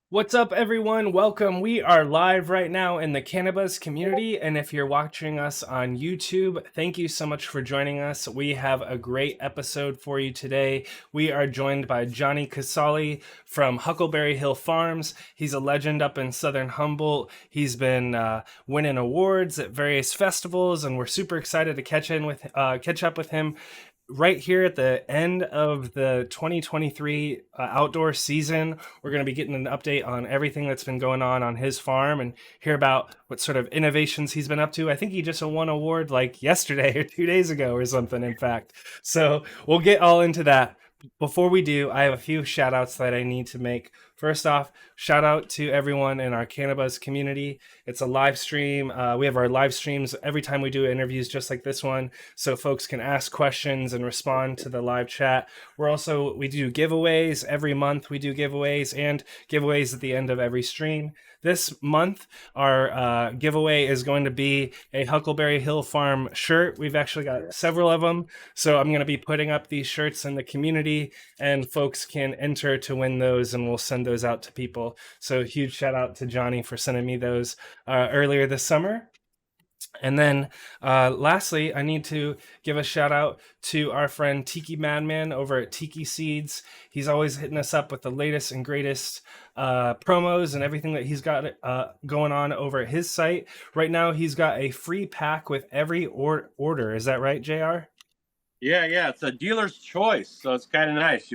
What's up, everyone? Welcome. We are live right now in the CannaBuzz community. And if you're watching us on YouTube, thank you so much for joining us. We have a great episode for you today. We are joined by Johnny Casali from Huckleberry Hill Farms. He's a legend up in Southern Humboldt. He's been winning awards at various festivals, and we're super excited to catch up with him right here at the end of the 2023 outdoor season. We're going to be getting an update on everything that's been going on his farm and hear about what sort of innovations he's been up to. I think he just won an award like yesterday or 2 days ago or something, in fact. So we'll get all into that. Before we do, I have a few shout outs that I need to make. First off, shout out to everyone in our CannaBuzz community. It's a live stream. We have our live streams every time we do interviews just like this one, so folks can ask questions and respond to the live chat. We do giveaways every month. We do giveaways and giveaways at the end of every stream. This month, our giveaway is going to be a Huckleberry Hill Farm shirt. We've actually got several of them, so I'm going to be putting up these shirts in the community, and folks can enter to win those, and we'll send those out to people. So huge shout out to Johnny for sending me those earlier this summer. And then lastly, I need to give a shout out to our friend TikiMadMan over at Tiki Seeds. He's always hitting us up with the latest and greatest promos and everything that he's got going on over at his site. Right now, he's got a free pack with every order. Is that right, JR? Yeah. It's a dealer's choice, so it's kind of nice.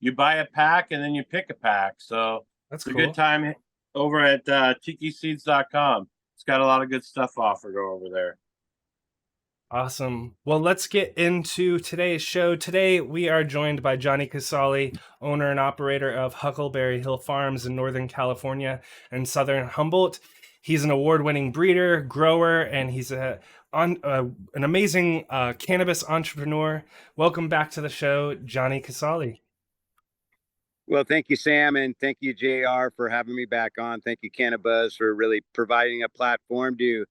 You buy a pack and then you pick a pack. So That's it's cool. a good time over at TikiSeeds.com. It's got a lot of good stuff offered over there. Awesome. Well, let's get into today's show. Today, we are joined by Johnny Casali, owner and operator of Huckleberry Hill Farms in Northern California and Southern Humboldt. He's an award-winning breeder, grower, and he's an amazing cannabis entrepreneur. Welcome back to the show, Johnny Casali. Well, thank you, Sam, and thank you, JR, for having me back on. Thank you, CannaBuzz, for really providing a platform to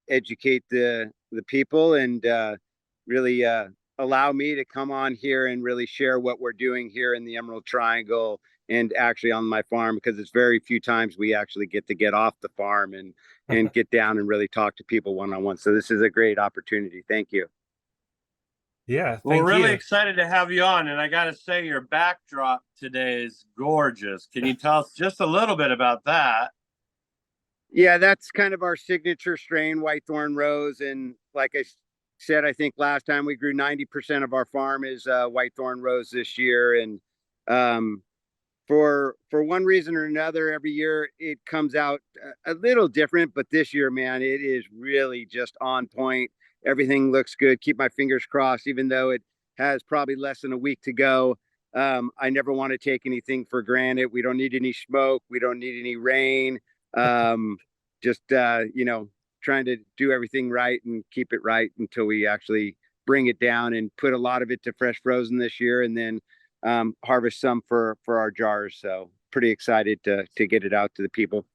educate the people and really allow me to come on here and really share what we're doing here in the Emerald Triangle and actually on my farm, because it's very few times we actually get off the farm and get down and really talk to people one-on-one. So this is a great opportunity. Thank you. Yeah, Well, we're really excited to have you on, and I got to say your backdrop today is gorgeous. Can you tell us just a little bit about that? Yeah, that's kind of our signature strain, Whitethorn Rose. And like I said, I think last time we grew 90% of our farm is Whitethorn Rose this year. And for one reason or another, every year it comes out a little different. But this year, man, it is really just on point. Everything looks good. Keep my fingers crossed, even though it has probably less than a week to go. I never want to take anything for granted. We don't need any smoke. We don't need any rain. Just trying to do everything right and keep it right until we actually bring it down and put a lot of it to fresh frozen this year, and then harvest some for our jars. So pretty excited to get it out to the people.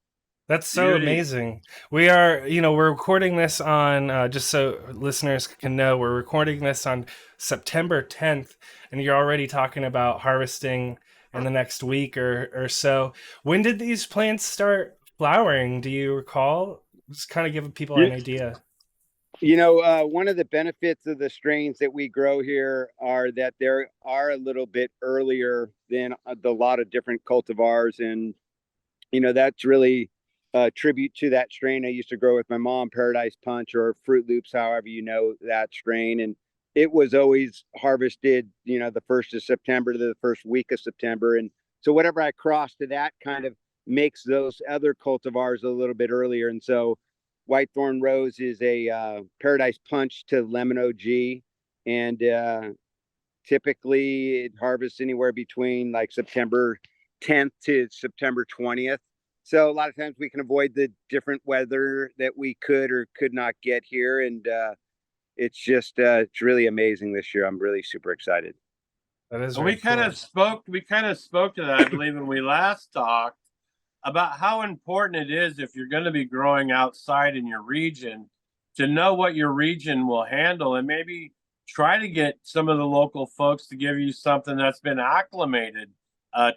That's so amazing. We're recording this on, just so listeners can know, we're recording this on September 10th, and you're already talking about harvesting in the next week or so. When did these plants start flowering? Do you recall? Just kind of giving people an idea. One of the benefits of the strains that we grow here are that they are a little bit earlier than a lot of different cultivars. And, that's really a tribute to that strain I used to grow with my mom, Paradise Punch or Fruit Loops, however you know that strain. And it was always harvested, the 1st of September to the first week of September. And so whatever I cross to that kind of makes those other cultivars a little bit earlier. And so Whitethorn Rose is a Paradise Punch to Lemon OG. And typically it harvests anywhere between like September 10th to September 20th. So a lot of times we can avoid the different weather that we could or could not get here. And it's really amazing this year. I'm really super excited. That is we kind of spoke to that, I believe, when we last talked about how important it is, if you're going to be growing outside in your region, to know what your region will handle and maybe try to get some of the local folks to give you something that's been acclimated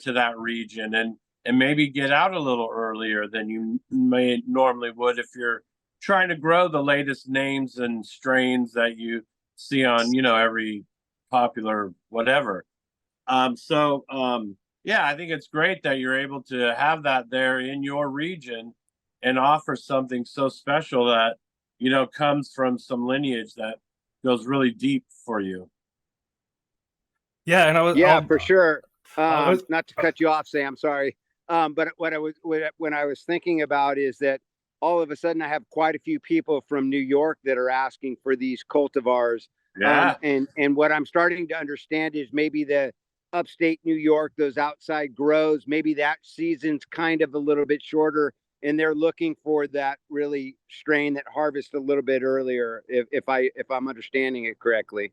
to that region. And and maybe get out a little earlier than you may normally would if you're trying to grow the latest names and strains that you see on, every popular whatever. Yeah, I think it's great that you're able to have that there in your region and offer something so special that, comes from some lineage that goes really deep for you. Yeah, and Yeah, for sure. I was Not to cut you off, Sam, sorry. But when I was thinking about is that all of a sudden I have quite a few people from New York that are asking for these cultivars. Yeah. And what I'm starting to understand is maybe the upstate New York, those outside grows, maybe that season's kind of a little bit shorter, and they're looking for that really strain that harvests a little bit earlier, if I'm understanding it correctly.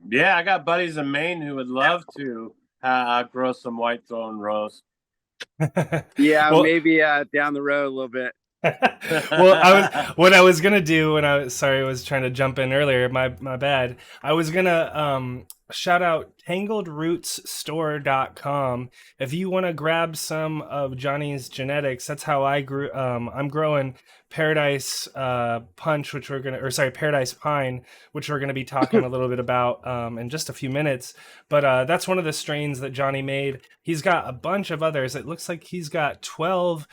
Yeah, I got buddies in Maine who would love to grow some Whitethorn Rose. Yeah, well, maybe down the road a little bit. What I was gonna do when I was trying to jump in earlier, my bad. I was gonna shout out tangledrootsstore.com. If you want to grab some of Johnny's genetics, that's how I grew. I'm growing Paradise Punch, Paradise Pine, which we're gonna be talking a little bit about in just a few minutes. But that's one of the strains that Johnny made. He's got a bunch of others. It looks like he's got 12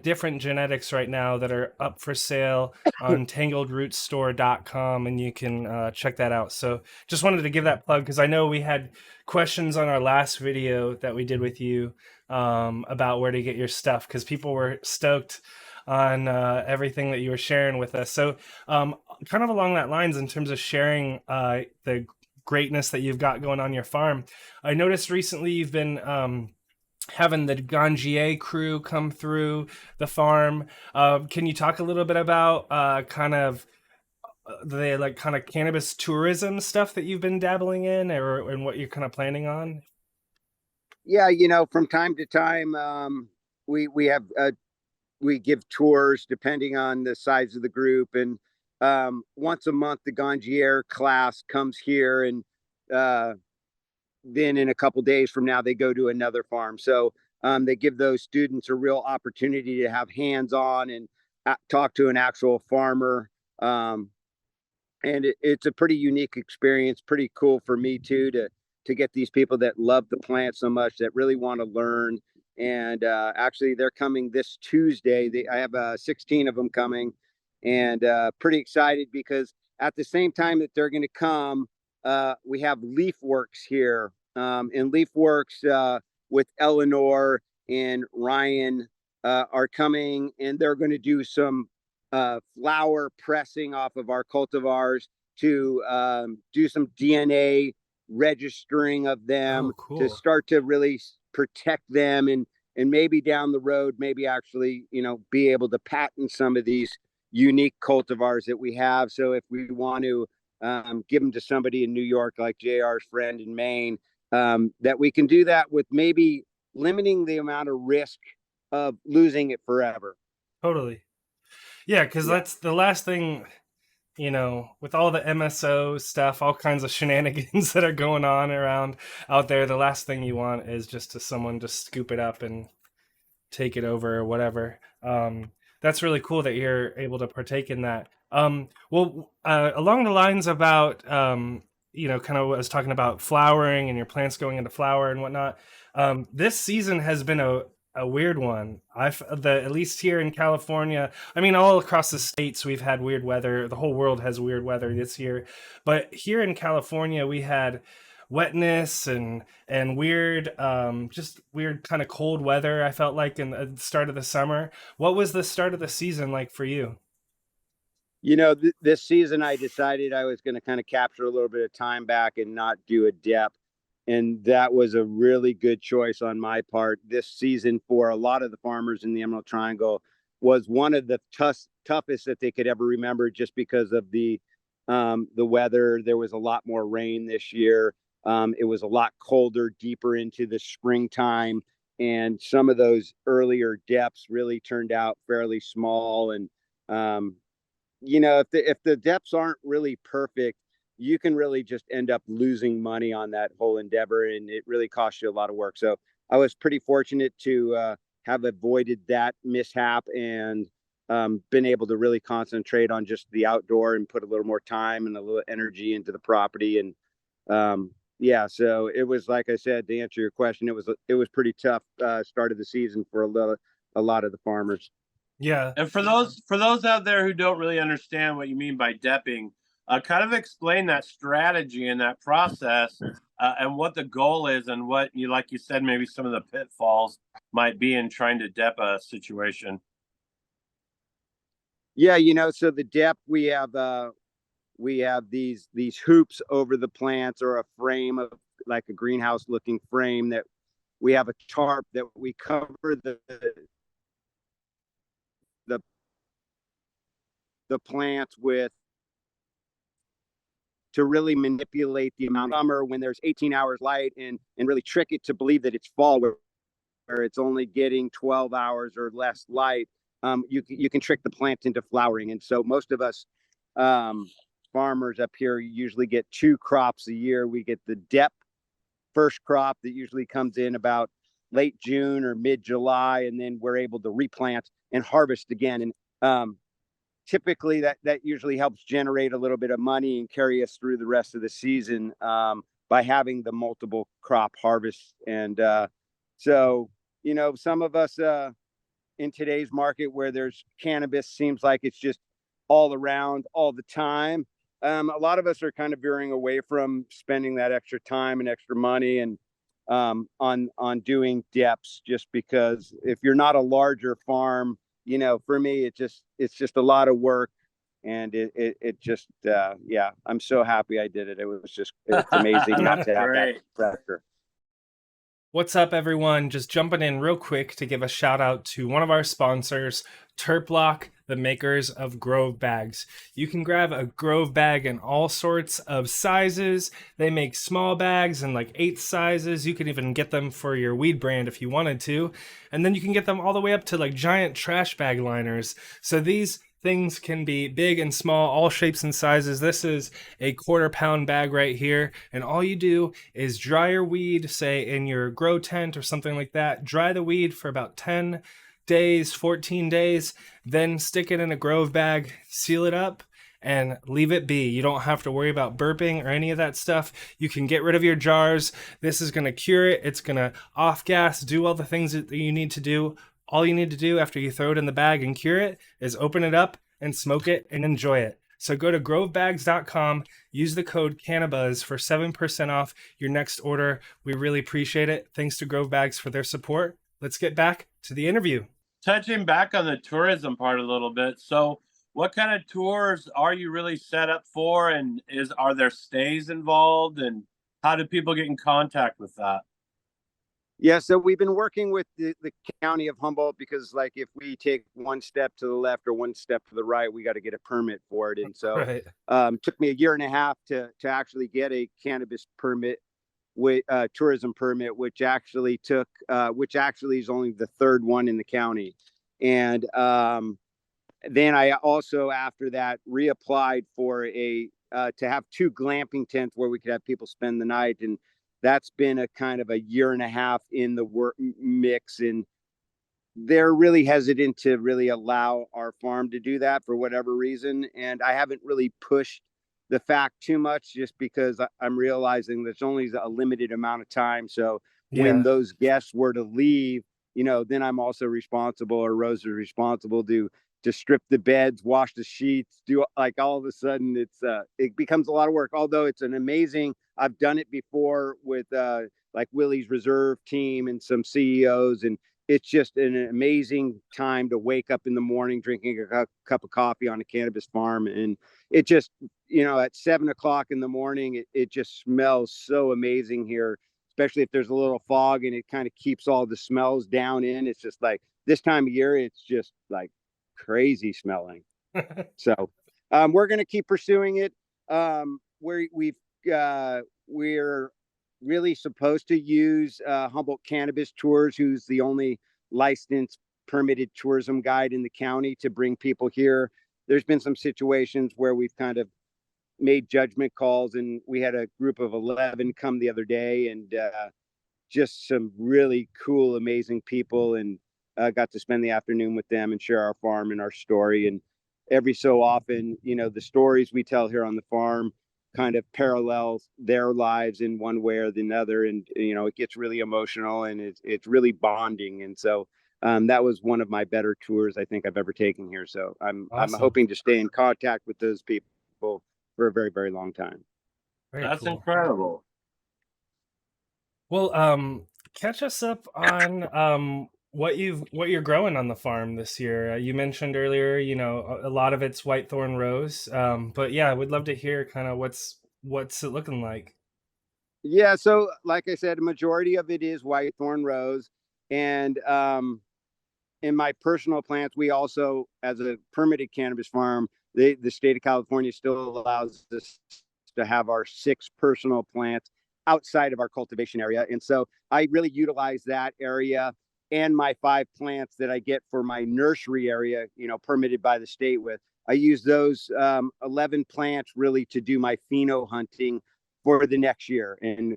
different genetics right now that are up for sale on tangledrootsstore.com, and you can check that out. So just wanted to give that plug because I know we had questions on our last video that we did with you about where to get your stuff, because people were stoked on everything that you were sharing with us. So kind of along that lines, in terms of sharing the greatness that you've got going on your farm, I noticed recently you've been having the Gangier crew come through the farm. Can you talk a little bit about the kind of cannabis tourism stuff that you've been dabbling in, or and what you're kind of planning on? Yeah, from time to time, we have we give tours depending on the size of the group, and once a month the Gangier class comes here, and then in a couple days from now they go to another farm. So they give those students a real opportunity to have hands-on and talk to an actual farmer. And it's a pretty unique experience, pretty cool for me too, to get these people that love the plant so much, that really want to learn. And actually they're coming this Tuesday. I have 16 of them coming, and pretty excited because at the same time that they're going to come, we have LeafWorks here, and LeafWorks with Eleanor and Ryan are coming, and they're going to do some flower pressing off of our cultivars to do some DNA registering of them. Cool. To start to really protect them, and maybe down the road, maybe actually, be able to patent some of these unique cultivars that we have. So if we want to give them to somebody in New York, like JR's friend in Maine, that we can do that with maybe limiting the amount of risk of losing it forever. Totally. Yeah, because that's the last thing, with all the MSO stuff, all kinds of shenanigans that are going on around out there, the last thing you want is just someone just scoop it up and take it over or whatever. That's really cool that you're able to partake in that. Along the lines about, kind of what I was talking about flowering and your plants going into flower and whatnot. This season has been a weird one. At least here in California, I mean, all across the states, we've had weird weather. The whole world has weird weather this year, but here in California, we had wetness and weird, just weird kind of cold weather. I felt like in the start of the summer. What was the start of the season like for you? This season I decided I was going to kind of capture a little bit of time back and not do a depth. And that was a really good choice on my part. This season, for a lot of the farmers in the Emerald Triangle, was one of the toughest that they could ever remember, just because of the weather. There was a lot more rain this year. It was a lot colder, deeper into the springtime, and some of those earlier depths really turned out fairly small. And if the depths aren't really perfect, you can really just end up losing money on that whole endeavor, and it really costs you a lot of work. So I was pretty fortunate to have avoided that mishap and been able to really concentrate on just the outdoor and put a little more time and a little energy into the property. And yeah, so it was, like I said, to answer your question, it was pretty tough start of the season for a lot of the farmers. Yeah. And for those out there who don't really understand what you mean by depping, kind of explain that strategy and that process, and what the goal is, and what you, like you said, maybe some of the pitfalls might be in trying to dep a situation. Yeah, so the dep, we have these hoops over the plants, or a frame of like a greenhouse looking frame, that we have a tarp that we cover the plants with, to really manipulate the amount of summer when there's 18 hours light, and really trick it to believe that it's fall where it's only getting 12 hours or less light. You can trick the plant into flowering. And so most of us farmers up here usually get 2 crops a year. We get the dep first crop that usually comes in about late June or mid-July, and then we're able to replant and harvest again. And typically that usually helps generate a little bit of money and carry us through the rest of the season, by having the multiple crop harvests. And so, some of us in today's market where there's cannabis, seems like it's just all around all the time. A lot of us are kind of veering away from spending that extra time and extra money and on doing deps, just because if you're not a larger farm, for me, it's just a lot of work. And it just, yeah, I'm so happy I did it. It's amazing not to have that pressure. What's up, everyone? Just jumping in real quick to give a shout out to one of our sponsors, Terploc, the makers of Grove bags. You can grab a Grove bag in all sorts of sizes. They make small bags in like 8 sizes. You can even get them for your weed brand if you wanted to. And then you can get them all the way up to like giant trash bag liners. So these things can be big and small, all shapes and sizes. This is a 1/4 pound bag right here. And all you do is dry your weed, say in your grow tent or something like that. Dry the weed for about 10 days, 14 days, then stick it in a Grove bag, seal it up, and leave it be. You don't have to worry about burping or any of that stuff. You can get rid of your jars. This is going to cure it. It's going to off gas, do all the things that you need to do. All you need to do after you throw it in the bag and cure it is open it up and smoke it and enjoy it. So go to grovebags.com, use the code CannaBuzz for 7% off your next order. We really appreciate it. Thanks to Grove Bags for their support. Let's get back to the interview. Touching back on the tourism part a little bit. So what kind of tours are you really set up for? And are there stays involved? And how do people get in contact with that? Yeah, so we've been working with the county of Humboldt, because like if we take one step to the left or one step to the right, we got to get a permit for it. And so took me a year and a half to actually get a cannabis permit, with tourism permit, which actually is only the 3rd one in the county. And then I also, after that, reapplied for to have 2 glamping tents where we could have people spend the night. And that's been a kind of a year and a half in the work mix, and they're really hesitant to really allow our farm to do that for whatever reason. And I haven't really pushed the fact too much, just because I'm realizing there's only a limited amount of time. So when those guests were to leave, then I'm also responsible, or Rose is responsible to strip the beds, wash the sheets, do, like, all of a sudden it becomes a lot of work. Although it's an amazing, I've done it before with like Willie's Reserve team and some CEOs, and it's just an amazing time to wake up in the morning drinking a cup of coffee on a cannabis farm. And it just, at 7 o'clock in the morning, it just smells so amazing here, especially if there's a little fog, and it kind of keeps all the smells down in. It's just like this time of year, it's just like crazy smelling. So we're going to keep pursuing it. We're really supposed to use Humboldt Cannabis Tours, who's the only licensed permitted tourism guide in the county, to bring people here. There's been some situations where we've kind of made judgment calls, and we had a group of 11 come the other day and just some really cool, amazing people, and got to spend the afternoon with them and share our farm and our story. And every so often, the stories we tell here on the farm kind of parallels their lives in one way or the other, and it gets really emotional, and it's really bonding. And so that was one of my better tours I think I've ever taken here. So I'm Awesome. hoping to stay in contact with those people for a very, very long time. Very That's cool. incredible. Well, catch us up on what you're growing on the farm this year. You mentioned earlier, a lot of it's Whitethorn Rose. But yeah, I would love to hear kind of what's it looking like. Yeah, so like I said, a majority of it is Whitethorn Rose, and in my personal plants, we also, as a permitted cannabis farm, the state of California still allows us to have our 6 personal plants outside of our cultivation area. And so I really utilize that area and my 5 plants that I get for my nursery area, permitted by the state with. I use those 11 plants really to do my pheno hunting for the next year. And,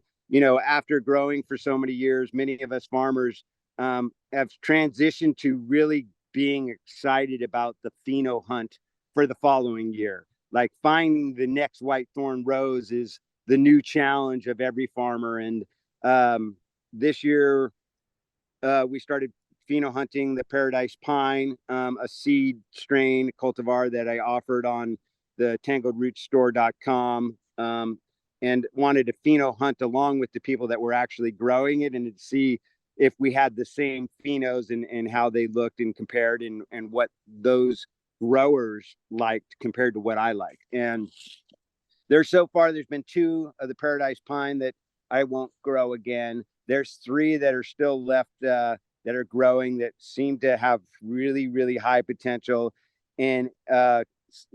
after growing for so many years, many of us farmers have transitioned to really being excited about the pheno hunt for the following year. Like finding the next Whitethorn Rose is the new challenge of every farmer. And this year we started pheno hunting the Paradise Pine, a seed strain cultivar that I offered on the tangledrootstore.com, and wanted to pheno hunt along with the people that were actually growing it and to see if we had the same phenos and how they looked and compared and what those growers liked compared to what I like. And there's been 2 of the Paradise Pine that I won't grow again. There's 3 that are still left that are growing that seem to have really, really high potential, and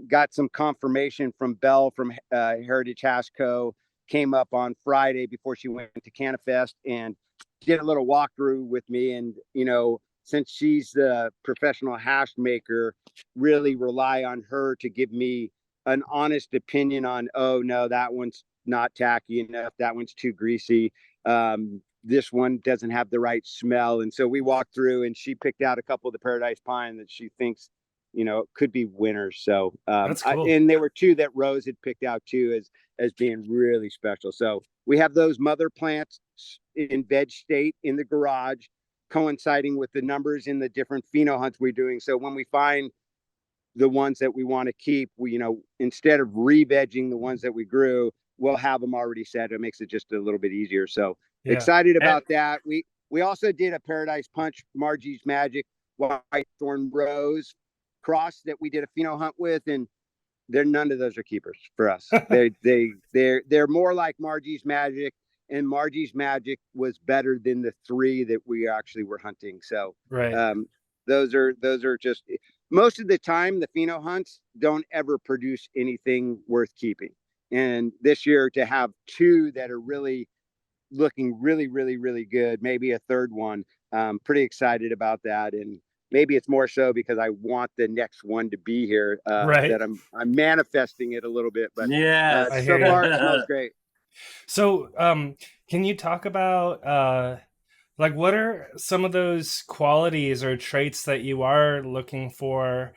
got some confirmation from Belle from Heritage Hasco. Came up on Friday before she went to CannaFest and did a little walkthrough with me. And, since she's the professional hash maker, really rely on her to give me an honest opinion on, oh, no, that one's not tacky enough. That one's too greasy. This one doesn't have the right smell. And so we walked through and she picked out a couple of the Paradise Pine that she thinks, could be winners. So That's cool. and there were 2 that Rose had picked out too as being really special. So we have those mother plants in veg state in the garage, coinciding with the numbers in the different pheno hunts we're doing. So when we find the ones that we want to keep, we, instead of re-vegging the ones that we grew, we'll have them already set. It makes it just a little bit easier. So excited about that. We also did a Paradise Punch Margie's Magic Whitethorn Rose cross that we did a pheno hunt with, and none of those are keepers for us. They're more like Margie's Magic, and Margie's Magic was better than the 3 that we actually were hunting. So right. Those are just, most of the time the pheno hunts don't ever produce anything worth keeping. And this year to have 2 that are really looking really, really, really good, maybe a 3rd one, pretty excited about that. And maybe it's more so because I want the next one to be here, right. that I'm manifesting it a little bit. But yes, so far it smells great. So can you talk about like what are some of those qualities or traits that you are looking for?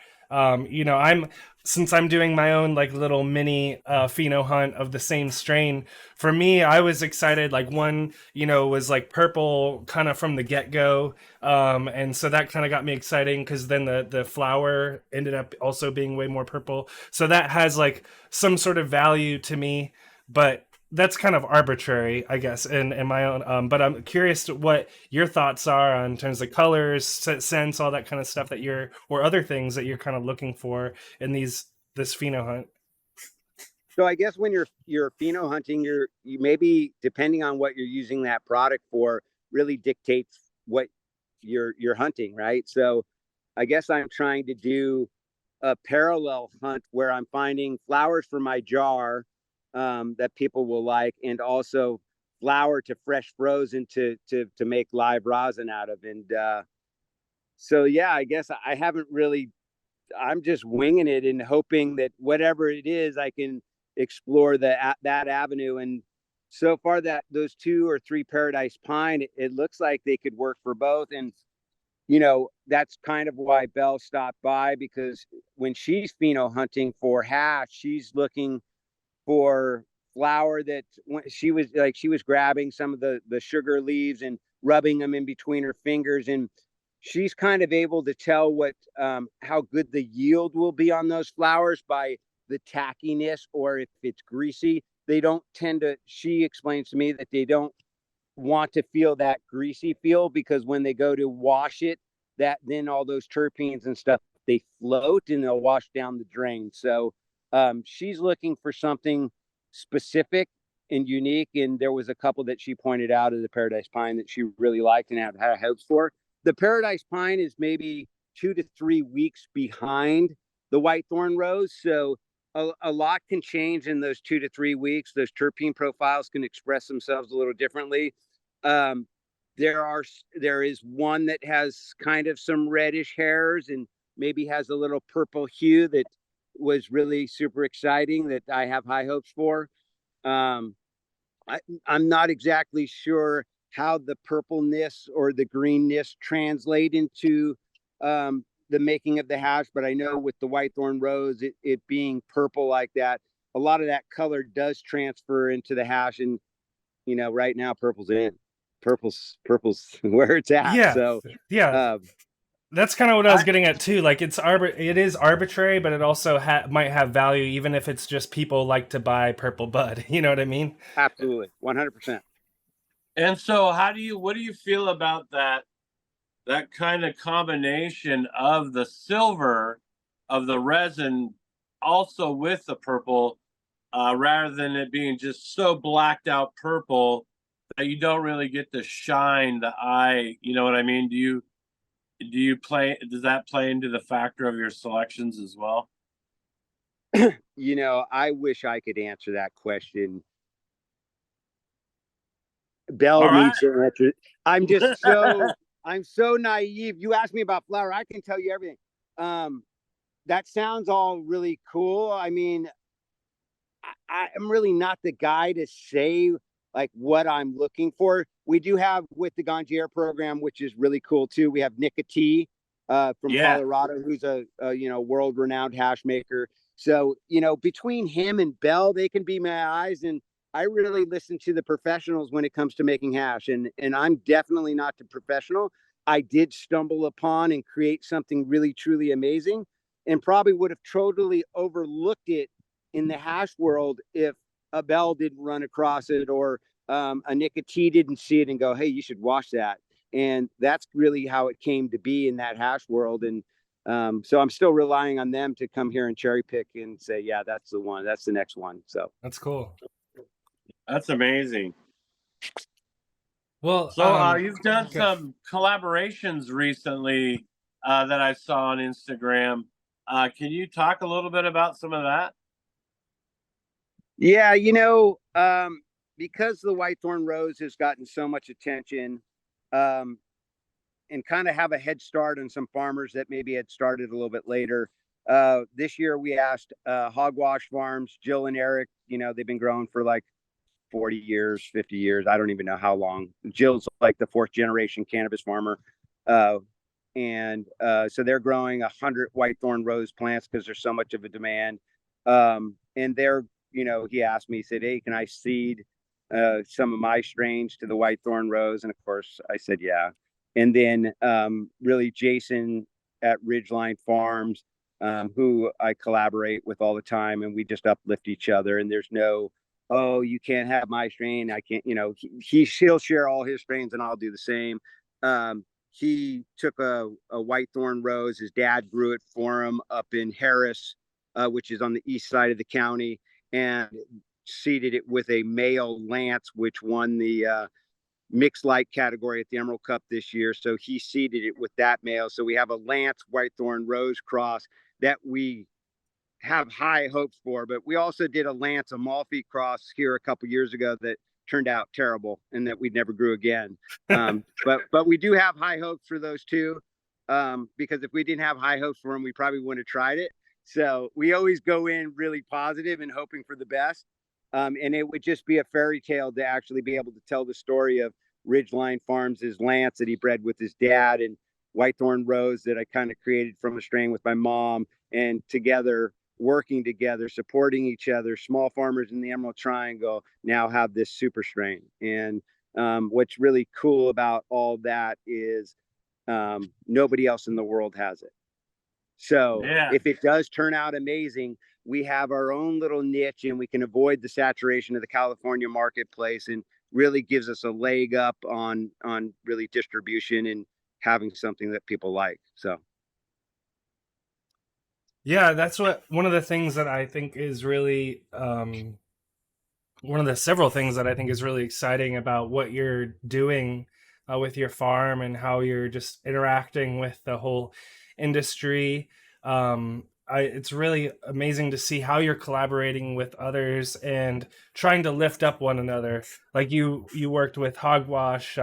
Since I'm doing my own like little mini pheno hunt of the same strain, for me, I was excited. Like one, was like purple kind of from the get-go. And so that kind of got me exciting because then the flower ended up also being way more purple. So that has like some sort of value to me, but that's kind of arbitrary, I guess, in my own. But I'm curious to what your thoughts are in terms of colors, scents, all that kind of stuff or other things that you're kind of looking for in this pheno hunt. So I guess when you're pheno hunting, you maybe, depending on what you're using that product for, really dictates what you're hunting, right? So I guess I'm trying to do a parallel hunt where I'm finding flowers for my jar that people will like, and also flower to fresh frozen to make live rosin out of. And so yeah, I guess I haven't really, I'm just winging it and hoping that whatever it is, I can explore that avenue. And so far that those 2 or 3 Paradise Pine, it looks like they could work for both. And that's kind of why Belle stopped by, because when she's pheno hunting for hash, she's looking for flower that when she was grabbing some of the sugar leaves and rubbing them in between her fingers, and she's kind of able to tell what how good the yield will be on those flowers by the tackiness, or if it's greasy. They don't tend to, she explains to me that they don't want to feel that greasy feel, because when they go to wash it, that then all those terpenes and stuff, they float and they'll wash down the drain. So she's looking for something specific and unique, and there was a couple that she pointed out of the Paradise Pine that she really liked and had high hopes for. The Paradise Pine is maybe 2 to 3 weeks behind the Whitethorn Rose, so a lot can change in those 2 to 3 weeks. Those terpene profiles can express themselves a little differently. There is one that has kind of some reddish hairs and maybe has a little purple hue that was really super exciting, that I have high hopes for. I'm not exactly sure how the purpleness or the greenness translate into the making of the hash, but I know with the Whitethorn Rose, it being purple like that, a lot of that color does transfer into the hash. And right now purple's in. Purple's where it's at. Yeah, So yeah. That's kind of what I was getting at too. Like it is arbitrary, but it also might have value, even if it's just people like to buy purple bud. You know what I mean? Absolutely, 100%. And so, what do you feel about that kind of combination of the silver of the resin, also with the purple, rather than it being just so blacked out purple that you don't really get to shine the eye? You know what I mean? Does that play into the factor of your selections as well? I wish I could answer that question. Belle needs to answer. I'm just I'm so naive. You asked me about flower, I can tell you everything. That sounds all really cool. I mean, I'm really not the guy to say like what I'm looking for. We do have with the Gangier program, which is really cool too. We have Nicotee from Colorado, who's a world renowned hash maker. So between him and Belle, they can be my eyes, and I really listen to the professionals when it comes to making hash. And I'm definitely not the professional. I did stumble upon and create something really truly amazing, and probably would have totally overlooked it in the hash world if a Belle didn't run across it, or a Nicotee didn't see it and go, hey, you should wash that. And that's really how it came to be in that hash world. And so I'm still relying on them to come here and cherry pick and say, yeah, that's the one, that's the next one. So that's cool. That's amazing. Well, so you've done some collaborations recently that I saw on Instagram. Can you talk a little bit about some of that? Yeah, because the Whitethorn Rose has gotten so much attention, and kind of have a head start on some farmers that maybe had started a little bit later. This year we asked Hogwash Farms, Jill and Eric, they've been growing for like 40 years, 50 years. I don't even know how long. Jill's like the 4th generation cannabis farmer. And so they're growing 100 Whitethorn Rose plants because there's so much of a demand. And they're, he asked me, he said, hey, can I seed some of my strains to the Whitethorn Rose? And of course I said, yeah. And then really Jason at Ridgeline Farms, who I collaborate with all the time, and we just uplift each other. And there's no, oh, you can't have my strain, I can't, he'll share all his strains and I'll do the same. He took a Whitethorn Rose. His dad grew it for him up in Harris, which is on the east side of the county, and seeded it with a male Lance, which won the mixed light category at the Emerald Cup this year. So he seeded it with that male. So we have a Lance Whitethorn Rose cross that we have high hopes for. But we also did a Lance Amalfi cross here a couple years ago that turned out terrible and that we never grew again. But we do have high hopes for those two, because if we didn't have high hopes for them, we probably wouldn't have tried it. So we always go in really positive and hoping for the best. And it would just be a fairy tale to actually be able to tell the story of Ridgeline Farms' Lance that he bred with his dad, and Whitethorn Rose that I kind of created from a strain with my mom, and together, working together, supporting each other. Small farmers in the Emerald Triangle now have this super strain. And what's really cool about all that is nobody else in the world has it. So Yeah. if it does turn out amazing, we have our own little niche, and we can avoid the saturation of the California marketplace, and really gives us a leg up on really distribution and having something that people like. So Yeah, that's what one of the things that I think is really one of the several things that I think is really exciting about what you're doing with your farm and how you're just interacting with the whole industry. It's really amazing to see how you're collaborating with others and trying to lift up one another. Like you worked with Hogwash,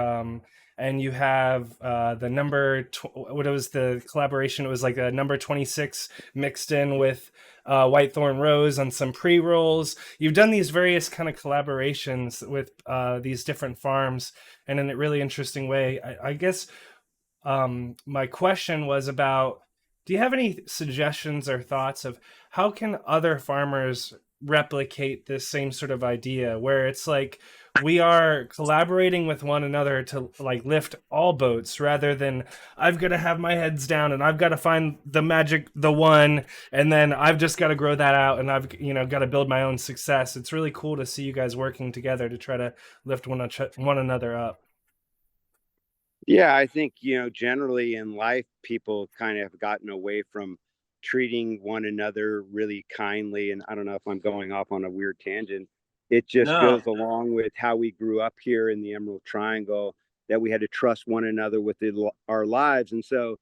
and you have the what was the collaboration? It was like a number 26 mixed in with Whitethorn Rose on some pre-rolls. You've done these various kind of collaborations with these different farms, and in a really interesting way. I guess my question was about, do you have any suggestions or thoughts of how can other farmers replicate this same sort of idea where it's like we are collaborating with one another to like lift all boats, rather than I've got to have my heads down and I've got to find the one, and then I've just got to grow that out, and I've got to build my own success. It's really cool to see you guys working together to try to lift one another up. yeah, I think, generally in life, people kind of have gotten away from treating one another really kindly. And I don't know if I'm going off on a weird tangent. It just No. goes along with how we grew up here in the Emerald Triangle, that we had to trust one another with our lives. And so,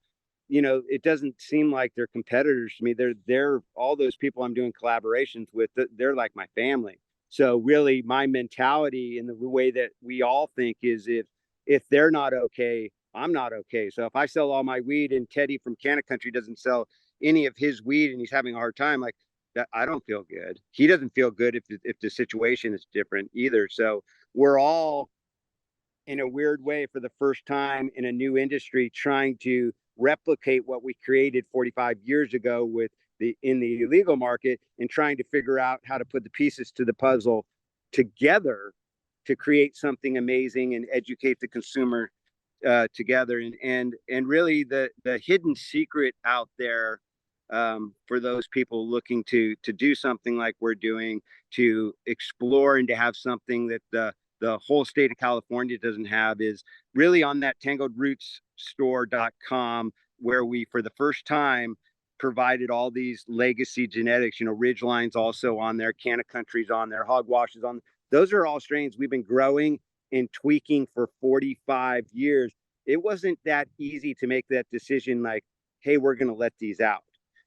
it doesn't seem like they're competitors to me. They're all those people I'm doing collaborations with. They're like my family. So really, my mentality and the way that we all think is, if they're not okay, I'm not okay. So if I sell all my weed and Teddy from Canna Country doesn't sell any of his weed and he's having a hard time, like that, I don't feel good. He doesn't feel good if the situation is different either. So we're all, in a weird way, for the first time in a new industry, trying to replicate what we created 45 years ago with in the illegal market, and trying to figure out how to put the pieces to the puzzle together to create something amazing and educate the consumer together. And really the hidden secret out there, for those people looking to do something like we're doing, to explore and to have something that the whole state of California doesn't have, is really on that tangledrootstore.com, where we, for the first time, provided all these legacy genetics. Ridgeline's also on there, Canna Country's on there, Hogwash is on. Those are all strains we've been growing and tweaking for 45 years. It wasn't that easy to make that decision, like, hey, we're going to let these out.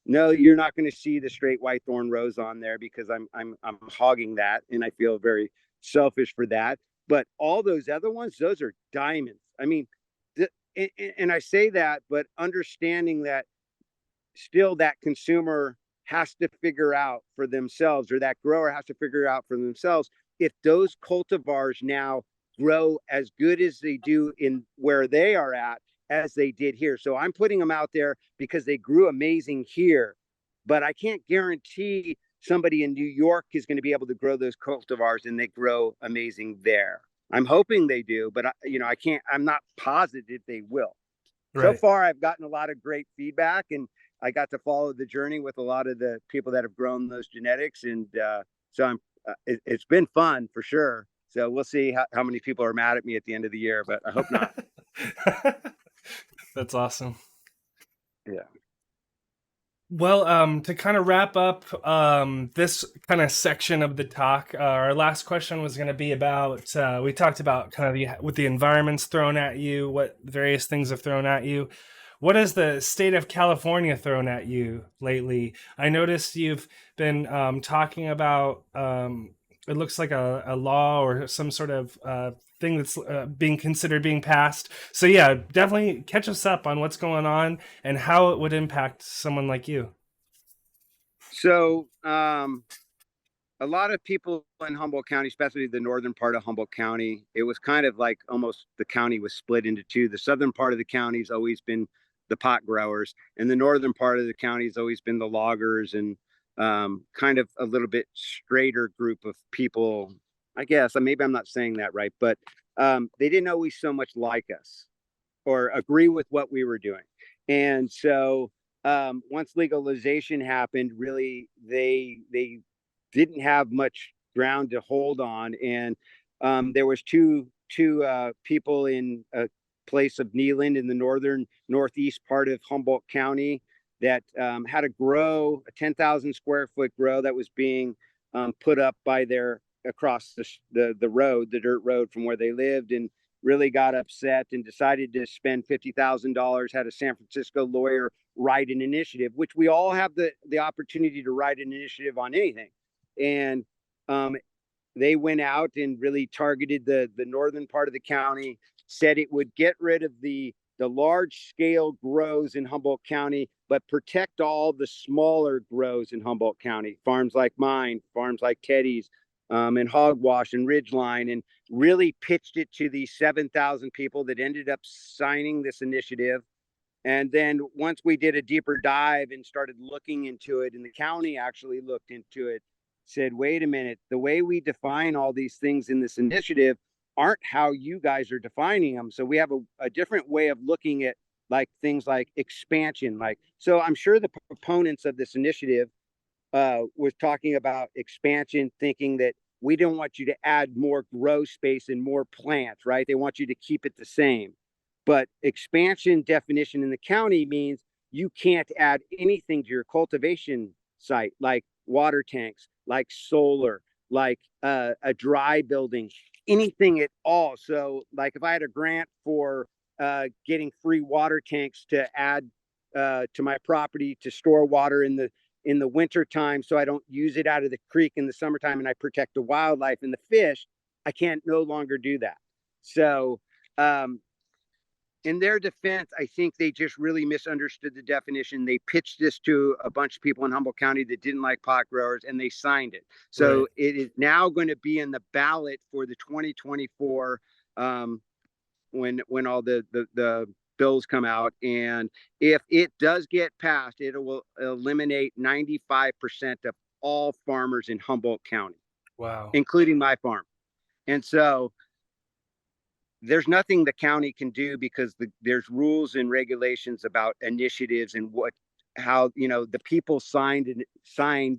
No, you're not going to see the straight Whitethorn Rose on there, because I'm hogging that, and I feel very selfish for that. But all those other ones, those are diamonds. I mean, and I say that, but understanding that still that consumer has to figure out for themselves, or that grower has to figure out for themselves, if those cultivars now grow as good as they do in where they are at as they did here. So I'm putting them out there because they grew amazing here, but I can't guarantee somebody in New York is going to be able to grow those cultivars and they grow amazing there. I'm hoping they do, but I can't, I'm not positive they will. Right. So far, I've gotten a lot of great feedback, and I got to follow the journey with a lot of the people that have grown those genetics. And so it's been fun for sure. So we'll see how many people are mad at me at the end of the year, but I hope not. That's awesome. Yeah. Well, to kind of wrap up this kind of section of the talk, our last question was going to be about, we talked about kind of what the environment's thrown at you, what various things have thrown at you. What has the state of California thrown at you lately? I noticed you've been talking about, it looks like a law or some sort of thing that's being considered being passed. So yeah, definitely catch us up on what's going on and how it would impact someone like you. So a lot of people in Humboldt County, especially the northern part of Humboldt County, it was kind of like almost the county was split into two. The southern part of the county's always been the pot growers, and the northern part of the county has always been the loggers, and kind of a little bit straighter group of people. I guess maybe I'm not saying that right, but they didn't always so much like us or agree with what we were doing. And so once legalization happened, really they didn't have much ground to hold on. And there was two people in a place of Neeland in the northeast part of Humboldt County that had a grow, a 10,000 square foot grow that was being put up by their across the road, the dirt road from where they lived, and really got upset and decided to spend $50,000, had a San Francisco lawyer write an initiative, which we all have the opportunity to write an initiative on anything. And they went out and really targeted the northern part of the county, said it would get rid of the large scale grows in Humboldt County, but protect all the smaller grows in Humboldt County, farms like mine, farms like Teddy's, and Hogwash and Ridgeline, and really pitched it to these 7,000 people that ended up signing this initiative. And then once we did a deeper dive and started looking into it, and the county actually looked into it, said, wait a minute, the way we define all these things in this initiative aren't how you guys are defining them. So we have a different way of looking at like things like expansion. Like, so I'm sure the proponents of this initiative was talking about expansion, thinking that we don't want you to add more grow space and more plants, right? They want you to keep it the same. But expansion definition in the county means you can't add anything to your cultivation site, like water tanks, like solar, like a dry building, anything at all. So like if I had a grant for getting free water tanks to add to my property to store water in the winter time, so I don't use it out of the creek in the summertime, and I protect the wildlife and the fish, I can't no longer do that. So in their defense, I think they just really misunderstood the definition. They pitched this to a bunch of people in Humboldt County that didn't like pot growers, and they signed it. So right. It is now going to be in the ballot for the 2024 when all the bills come out. And if it does get passed, it will eliminate 95% of all farmers in Humboldt County. Wow. Including my farm. And so there's nothing the county can do because there's rules and regulations about initiatives and how the people signed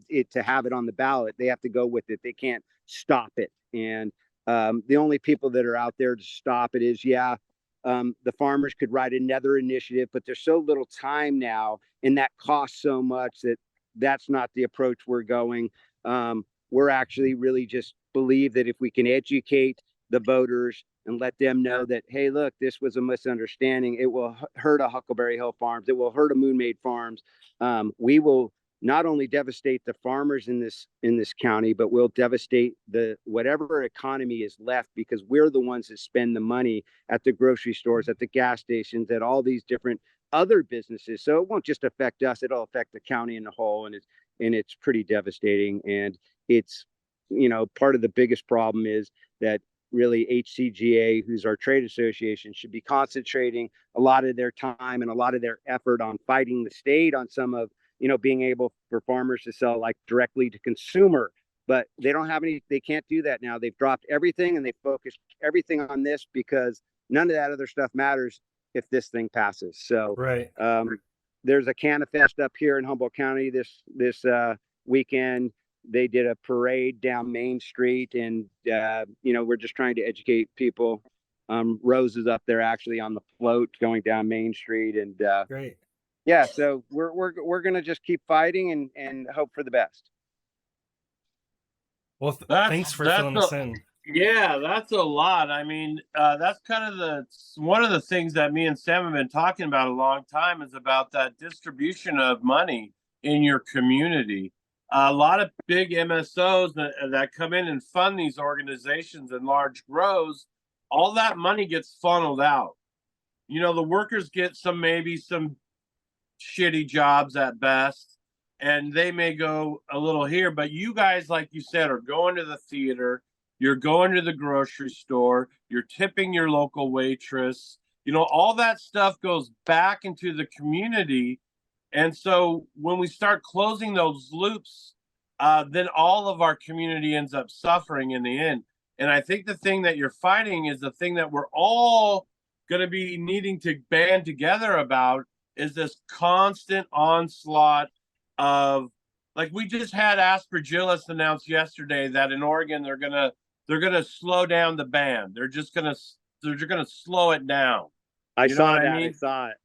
it to have it on the ballot. They have to go with it. They can't stop it. And the only people that are out there to stop it is the farmers could write another initiative, but there's so little time now, and that costs so much that's not the approach we're going. We're actually really just believe that if we can educate the voters and let them know that, hey, look, this was a misunderstanding, it will hurt a Huckleberry Hill Farms, it will hurt a Moonmaid Farms. We will not only devastate the farmers in this county, but we'll devastate whatever economy is left, because we're the ones that spend the money at the grocery stores, at the gas stations, at all these different other businesses. So it won't just affect us, it'll affect the county in the whole, and it's pretty devastating. And it's part of the biggest problem is that really HCGA, who's our trade association, should be concentrating a lot of their time and a lot of their effort on fighting the state on some of being able for farmers to sell like directly to consumer. But they don't have they can't do that now. They've dropped everything and they focused everything on this because none of that other stuff matters if this thing passes. So right. There's a CannaFest up here in Humboldt County this weekend. They did a parade down Main Street, and we're just trying to educate people. Rose is up there actually on the float going down Main Street, and great. Yeah, so we're gonna just keep fighting and hope for the best. Well, thanks for filling us in. Yeah, that's a lot. I mean, that's kind of one of the things that me and Sam have been talking about a long time is about that distribution of money in your community. A lot of big MSOs that come in and fund these organizations and large grows, all that money gets funneled out. The workers get maybe some shitty jobs at best, and they may go a little here, but you guys, like you said, are going to the theater, you're going to the grocery store, you're tipping your local waitress, you know, all that stuff goes back into the community. And so when we start closing those loops, then all of our community ends up suffering in the end. And I think the thing that you're fighting is the thing that we're all going to be needing to band together about, is this constant onslaught of, like, we just had Aspergillus announced yesterday that in Oregon they're gonna slow down the ban. They're gonna slow it down. I You know saw what that. I mean? I saw it.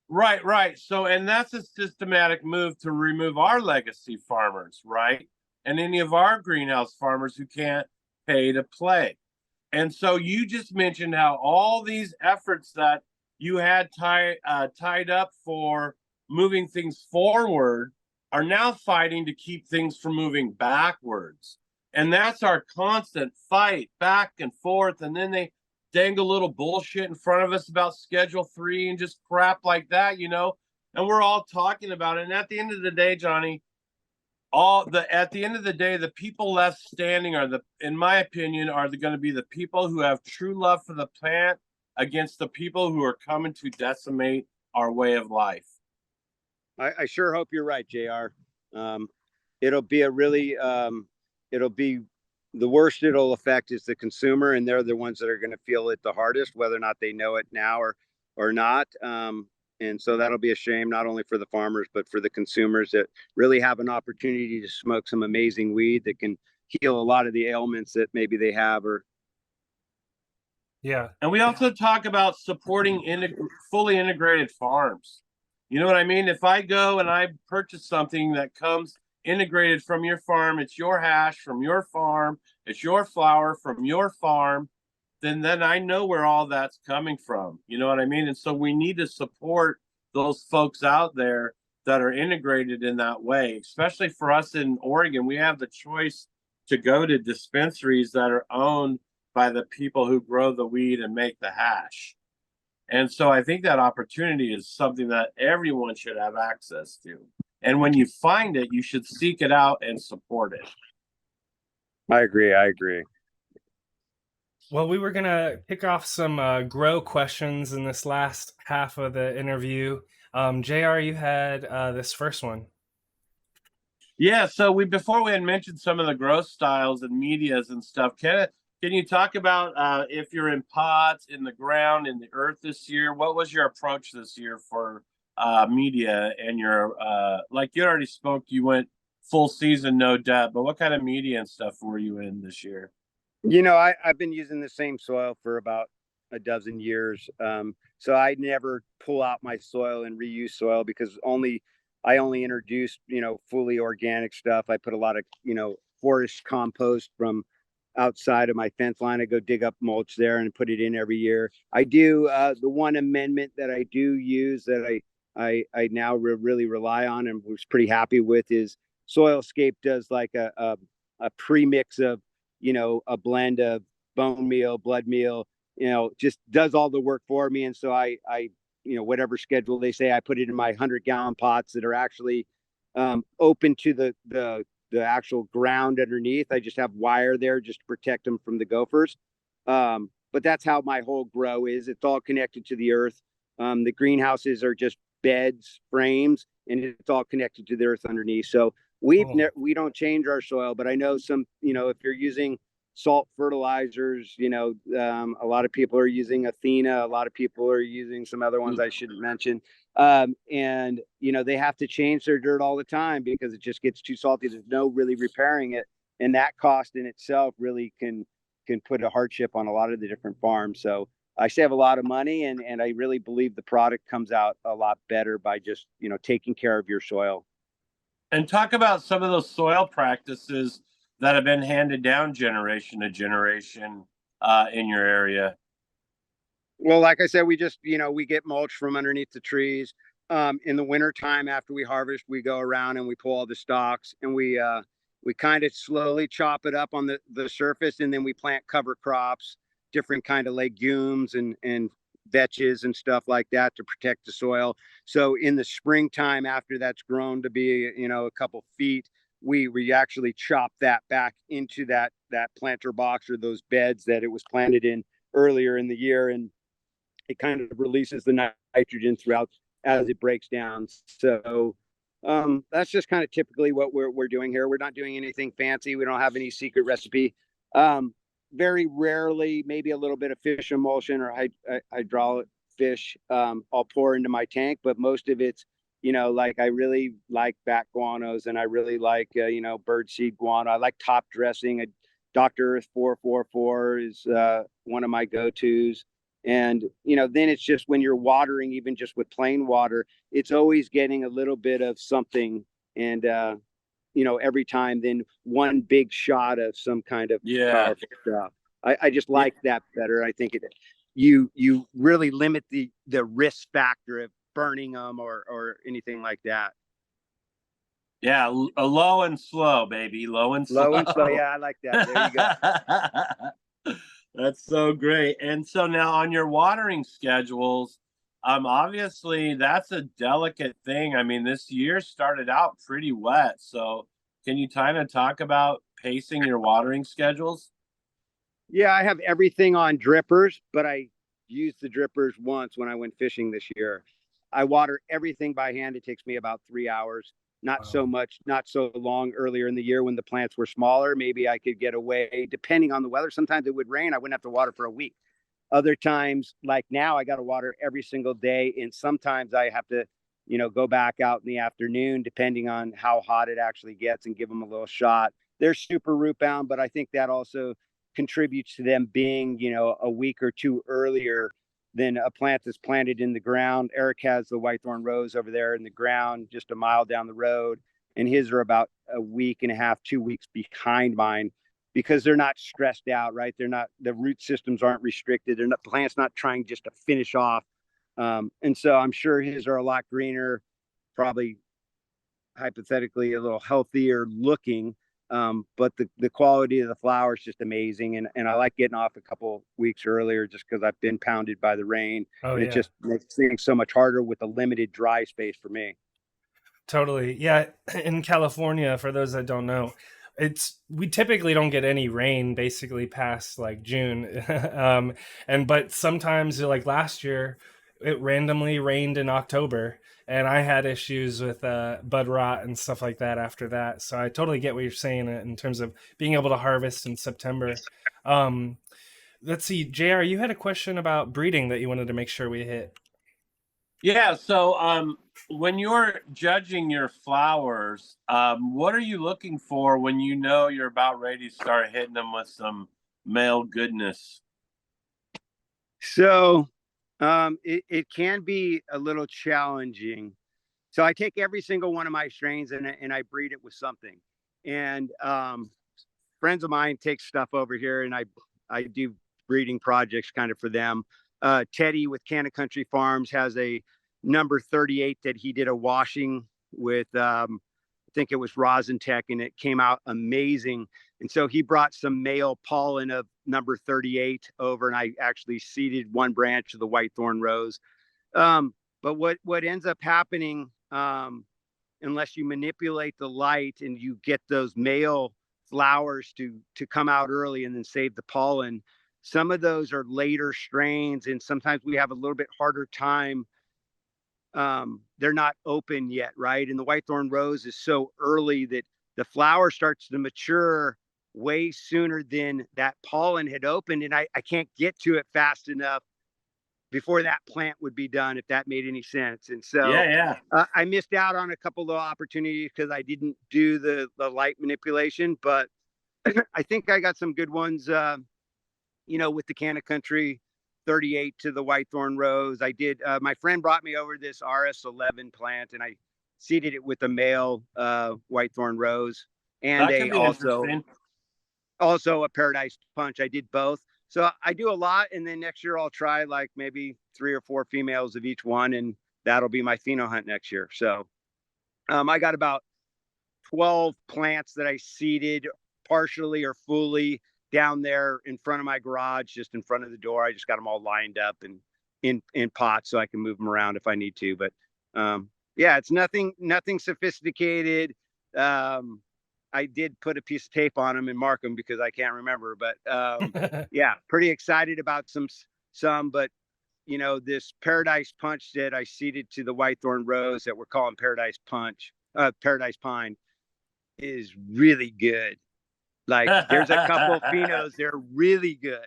Right, right. So, and that's a systematic move to remove our legacy farmers, right? And any of our greenhouse farmers who can't pay to play. And so you just mentioned how all these efforts that you had tied up for moving things forward are now fighting to keep things from moving backwards. And that's our constant fight back and forth. And then they dangle little bullshit in front of us about Schedule 3 and just crap like that, you know? And we're all talking about it. And at the end of the day, Johnny, at the end of the day, the people left standing are in my opinion, are going to be the people who have true love for the plant against the people who are coming to decimate our way of life. I sure hope you're right, JR. It'll be a really, it'll be the worst it'll affect is the consumer, and they're the ones that are going to feel it the hardest, whether or not they know it now or not. And so that'll be a shame, not only for the farmers, but for the consumers that really have an opportunity to smoke some amazing weed that can heal a lot of the ailments that maybe they have. Or Yeah. And we also talk about supporting fully integrated farms. You know what I mean? If I go and I purchase something that comes integrated from your farm, it's your hash from your farm, it's your flower from your farm, then I know where all that's coming from. You know what I mean? And so we need to support those folks out there that are integrated in that way. Especially for us in Oregon, we have the choice to go to dispensaries that are owned by the people who grow the weed and make the hash. And so I think that opportunity is something that everyone should have access to. And when you find it, you should seek it out and support it. I agree. I agree. Well, we were going to kick off some grow questions in this last half of the interview. JR, you had this first one. Yeah, so before we had mentioned some of the growth styles and medias and stuff, can you talk about if you're in pots, in the ground, in the earth this year? What was your approach this year for media? And your like you already spoke, you went full season, no doubt, but what kind of media and stuff were you in this year? You know, I've been using the same soil for about a dozen years. So I never pull out my soil and reuse soil because I only introduced, fully organic stuff. I put a lot of, forest compost from outside of my fence line. I go dig up mulch there and put it in every year. I do the one amendment that I do use that I now really rely on and was pretty happy with is Soilscape does like a premix of, a blend of bone meal, blood meal, just does all the work for me. And so I whatever schedule they say, I put it in my 100-gallon pots that are actually open to the actual ground underneath. I just have wire there just to protect them from the gophers. But that's how my whole grow is. It's all connected to the earth. The greenhouses are just beds, frames, and it's all connected to the earth underneath. So we don't change our soil, but I know some, if you're using salt fertilizers, a lot of people are using Athena. A lot of people are using some other ones I shouldn't mention. And, they have to change their dirt all the time because it just gets too salty. There's no really repairing it. And that cost in itself really can put a hardship on a lot of the different farms. So I save a lot of money and I really believe the product comes out a lot better by just, taking care of your soil. And talk about some of those soil practices that have been handed down generation to generation in your area. Well, like I said, we just, we get mulch from underneath the trees. In the wintertime, after we harvest, we go around and we pull all the stalks and we kind of slowly chop it up on the surface. And then we plant cover crops, different kind of legumes and vetches and stuff like that to protect the soil. So in the springtime, after that's grown to be, a couple feet, we actually chop that back into that planter box or those beds that it was planted in earlier in the year, and it kind of releases the nitrogen throughout as it breaks down. So that's just kind of typically what we're doing here. We're not doing anything fancy. We don't have any secret recipe. Very rarely, maybe a little bit of fish emulsion or hydraulic fish I'll pour into my tank, but most of it's, like I really like bat guanos, and I really like, birdseed guano. I like top dressing. Dr. Earth 444 is one of my go-tos. And, then it's just when you're watering, even just with plain water, it's always getting a little bit of something. And, every time, then one big shot of some kind of powerful stuff. I just like that better. I think you really limit the risk factor of burning them or anything like that. Yeah, low and slow, baby. Low and slow. Yeah, I like that. There you go. That's so great. And so now on your watering schedules, obviously that's a delicate thing. I mean, this year started out pretty wet. So can you kind of talk about pacing your watering schedules? Yeah, I have everything on drippers, but I used the drippers once when I went fishing this year. I water everything by hand. It takes me about 3 hours. Not so much, not so long earlier in the year when the plants were smaller. Maybe I could get away depending on the weather. Sometimes it would rain. I wouldn't have to water for a week. Other times, like now, I got to water every single day. And sometimes I have to, go back out in the afternoon, depending on how hot it actually gets, and give them a little shot. They're super root bound, but I think that also contributes to them being, a week or two earlier than a plant that's planted in the ground. Eric has the Whitethorn Rose over there in the ground, just a mile down the road. And his are about a week and a half, 2 weeks behind mine, because they're not stressed out, right? The root systems aren't restricted. The plant's not trying just to finish off. And so I'm sure his are a lot greener, probably hypothetically a little healthier looking. But the quality of the flower is just amazing. And I like getting off a couple weeks earlier just because I've been pounded by the rain. And it just makes things so much harder with a limited dry space for me. Totally. Yeah. In California, for those that don't know, we typically don't get any rain basically past like June. But sometimes, like last year, it randomly rained in October, and I had issues with bud rot and stuff like that after that. So I totally get what you're saying in terms of being able to harvest in September. Let's see, JR, you had a question about breeding that you wanted to make sure we hit. Yeah. So when you're judging your flowers, what are you looking for when you know you're about ready to start hitting them with some male goodness? So it can be a little challenging. So I take every single one of my strains and I breed it with something. And friends of mine take stuff over here, and I do breeding projects kind of for them. Teddy with Canna Country Farms has a number 38 that he did a washing with, I think it was Rosentech, and it came out amazing. And so he brought some male pollen of number 38 over, and I actually seeded one branch of the Whitethorn Rose. But what ends up happening, unless you manipulate the light and you get those male flowers to come out early and then save the pollen, some of those are later strains, and sometimes we have a little bit harder time. They're not open yet, right? And the Whitethorn Rose is so early that the flower starts to mature way sooner than that pollen had opened, and I can't get to it fast enough before that plant would be done, if that made any sense. And so I missed out on a couple of opportunities because I didn't do the light manipulation, but I think I got some good ones, with the Canna Country 38 to the Whitethorn Rose. I did, my friend brought me over this RS11 plant, and I seeded it with a male Whitethorn Rose, and also a Paradise Punch. I did both. So I do a lot, and then next year I'll try like maybe 3 or 4 females of each one, and that'll be my Pheno hunt next year. So I got about 12 plants that I seeded partially or fully down there in front of my garage, just in front of the door. I just got them all lined up and in pots so I can move them around if I need to. But yeah, it's nothing sophisticated. I did put a piece of tape on them and mark them because I can't remember. But yeah, pretty excited about some. But you know, this Paradise Punch that I seeded to the Whitethorn Rose that we're calling Paradise Pine is really good. Like there's a couple of Phenos, they're really good.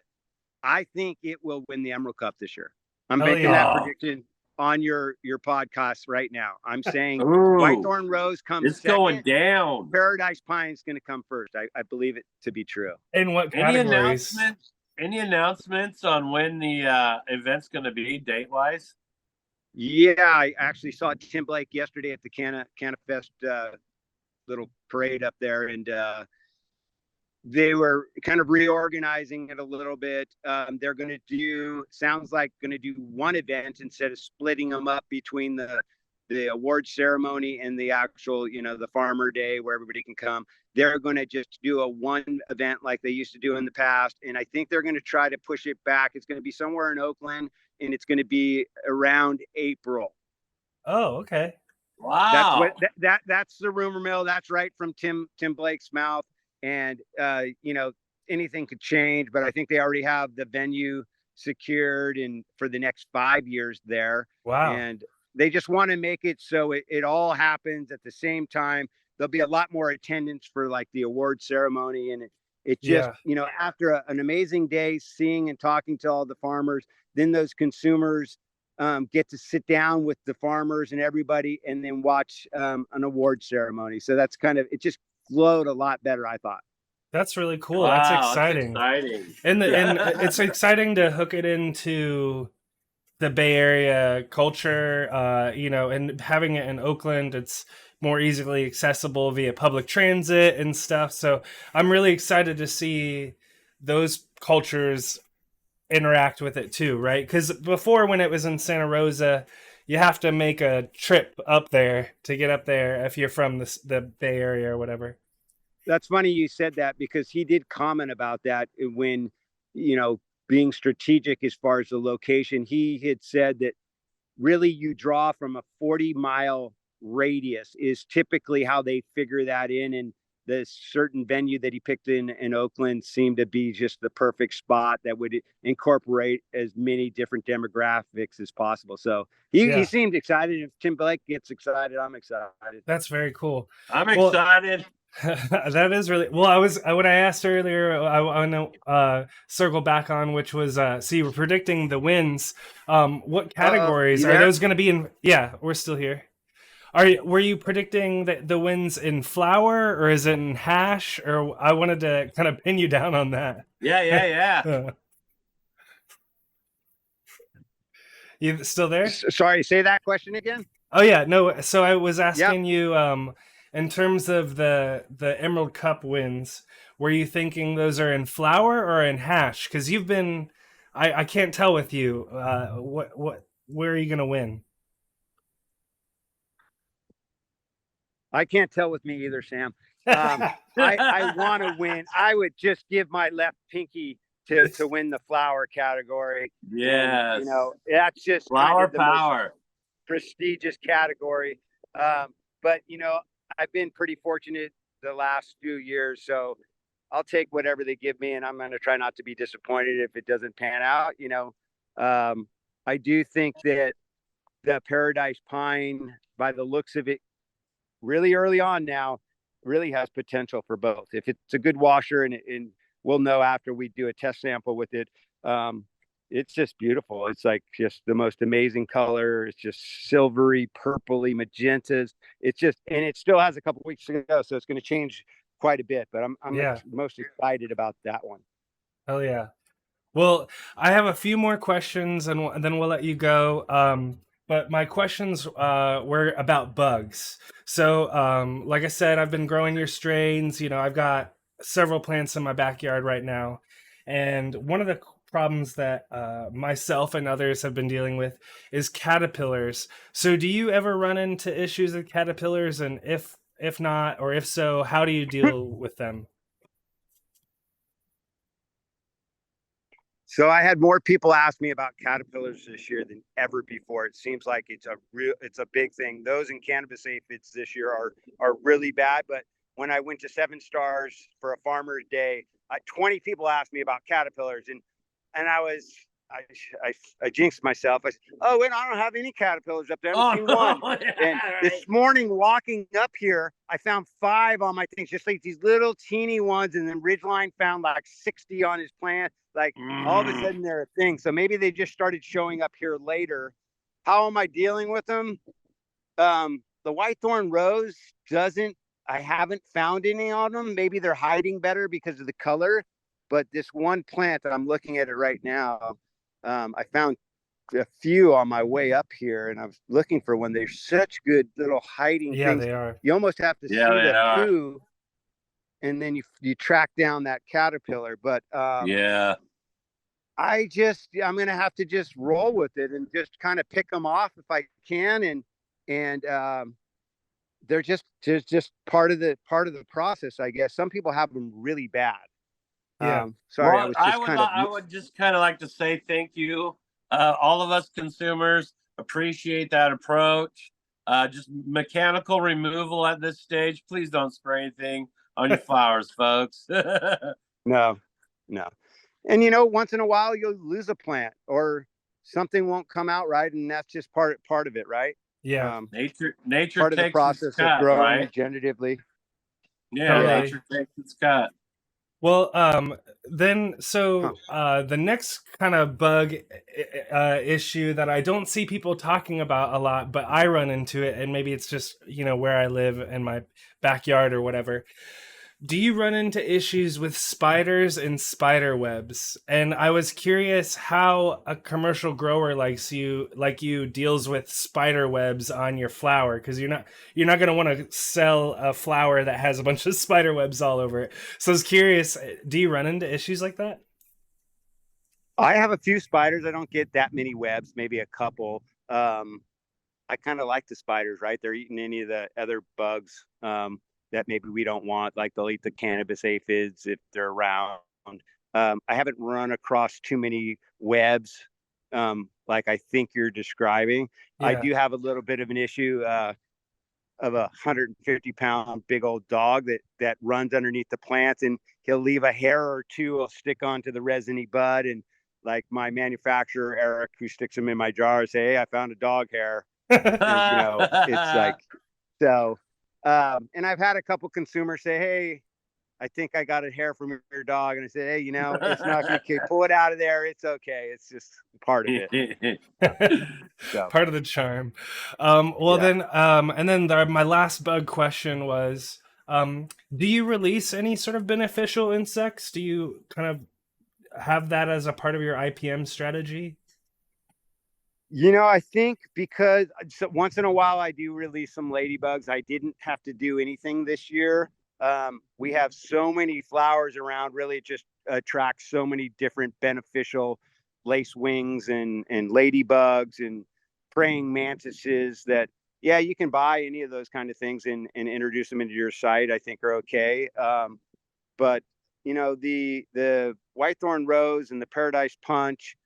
I think it will win the Emerald Cup this year. I'm making that prediction on your podcast right now. I'm saying Whitethorn Rose comes it's second. Going down. Paradise Pine is going to come first. I believe it to be true. In what categories? Any announcements on when the event's going to be date-wise? Yeah, I actually saw Tim Blake yesterday at the CannaFest little parade up there, and they were kind of reorganizing it a little bit. They're going to do one event instead of splitting them up between the award ceremony and the actual, the farmer day where everybody can come. They're going to just do a one event like they used to do in the past. And I think they're going to try to push it back. It's going to be somewhere in Oakland, and it's going to be around April. Oh, okay. Wow. That's the rumor mill. That's right from Tim Blake's mouth. And, anything could change, but I think they already have the venue secured and for the next 5 years there. Wow. And they just want to make it so it all happens at the same time. There'll be a lot more attendance for like the award ceremony. And it just, after an amazing day, seeing and talking to all the farmers, then those consumers get to sit down with the farmers and everybody and then watch an award ceremony. So that's it just flowed a lot better, I thought. That's really cool. Wow, that's exciting. And it's exciting to hook it into the Bay Area culture, and having it in Oakland, it's more easily accessible via public transit and stuff. So I'm really excited to see those cultures interact with it too, right? Because before, when it was in Santa Rosa, you have to make a trip up there to get up there if you're from the Bay Area or whatever. That's funny you said that, because he did comment about that when, being strategic as far as the location. He had said that really you draw from a 40-mile radius is typically how they figure that in. And the certain venue that he picked in Oakland seemed to be just the perfect spot that would incorporate as many different demographics as possible. So he seemed excited. If Tim Blake gets excited, I'm excited. That's very cool. I'm excited. That is really well. When I asked earlier, I want to circle back on, which was so you were predicting the wins. What categories are those going to be in? Yeah, we're still here. Were you predicting the wins in flower, or is it in hash? Or I wanted to kind of pin you down on that. Yeah. You still there? Sorry, say that question again. Oh yeah, no. So I was asking you, in terms of the Emerald Cup wins, were you thinking those are in flower or in hash? Because you've been, I can't tell with you. Where are you gonna win? I can't tell with me either, Sam. I want to win. I would just give my left pinky to win the flower category. Yes. And, that's just flower power, prestigious category. But I've been pretty fortunate the last few years, so I'll take whatever they give me, and I'm going to try not to be disappointed if it doesn't pan out. I do think that the Paradise Pine, by the looks of it, really early on now, really has potential for both. If it's a good washer, and we'll know after we do a test sample with it, it's just beautiful. It's like just the most amazing color. It's just silvery, purpley, magentas. And it still has a couple weeks to go, so it's going to change quite a bit. But I'm most excited about that one. Hell yeah! Well, I have a few more questions, and then we'll let you go. But my questions were about bugs. So, like I said, I've been growing your strains. I've got several plants in my backyard right now, and one of the problems that myself and others have been dealing with is caterpillars. So do you ever run into issues with caterpillars, and if not, or if so, how do you deal with them? So I had more people ask me about caterpillars this year than ever before. It seems like it's a big thing. Those in cannabis aphids this year are really bad. But when I went to 7 Stars for a farmer's day, 20 people asked me about caterpillars, and I jinxed myself. I said, "Oh wait, I don't have any caterpillars up there. I haven't seen one." And this morning, walking up here, I found 5 on my things, just like these little teeny ones. And then Ridgeline found like 60 on his plant. Like all of a sudden, they're a thing. So maybe they just started showing up here later. How am I dealing with them? The Whitethorn Rose doesn't. I haven't found any on them. Maybe they're hiding better because of the color. But this one plant that I'm looking at it right now, I found a few on my way up here, and I was looking for one. They're such good little hiding things. They are. You almost have to see the poo, and then you track down that caterpillar. But yeah, I'm gonna have to just roll with it and just kind of pick them off if I can, and they're just part of the process, I guess. Some people have them really bad. Yeah. Sorry, well, I would just kind of like to say thank you. All of us consumers appreciate that approach. Just mechanical removal at this stage. Please don't spray anything on your flowers, folks. No. And once in a while you'll lose a plant or something won't come out right, and that's just part of it, right? Yeah. Nature part of the takes process its cut, of growing right? regeneratively. Yeah, Totally. nature takes its cut. Well, then, so the next kind of bug issue that I don't see people talking about a lot, but I run into it, and maybe it's just, where I live in my backyard or whatever. Do you run into issues with spiders and spider webs? And I was curious how a commercial grower like you deals with spider webs on your flower, because you're not going to want to sell a flower that has a bunch of spider webs all over it. So I was curious, do you run into issues like that? I have a few spiders. I don't get that many webs, maybe a couple. I kind of like the spiders, right? They're eating any of the other bugs that maybe we don't want, like they'll eat the cannabis aphids if they're around. I haven't run across too many webs like I think you're describing. Yeah. I do have a little bit of an issue of a 150-pound big old dog that runs underneath the plants, and he'll leave a hair or two will stick onto the resiny bud. And like my manufacturer, Eric, who sticks them in my jar, say, "Hey, I found a dog hair." And, it's like, so, and I've had a couple consumers say, "Hey, I think I got a hair from your dog." And I said, "Hey, it's not going to pull it out of there. It's okay. It's just part of it." So. Part of the charm. Then, and then my last bug question was, do you release any sort of beneficial insects? Do you kind of have that as a part of your IPM strategy? I think because once in a while I do release some ladybugs. I didn't have to do anything this year. We have so many flowers around, really it just attracts so many different beneficial lacewings and ladybugs and praying mantises that, yeah, you can buy any of those kind of things and introduce them into your site. I think are okay. But the Whitethorn Rose and the Paradise Punch,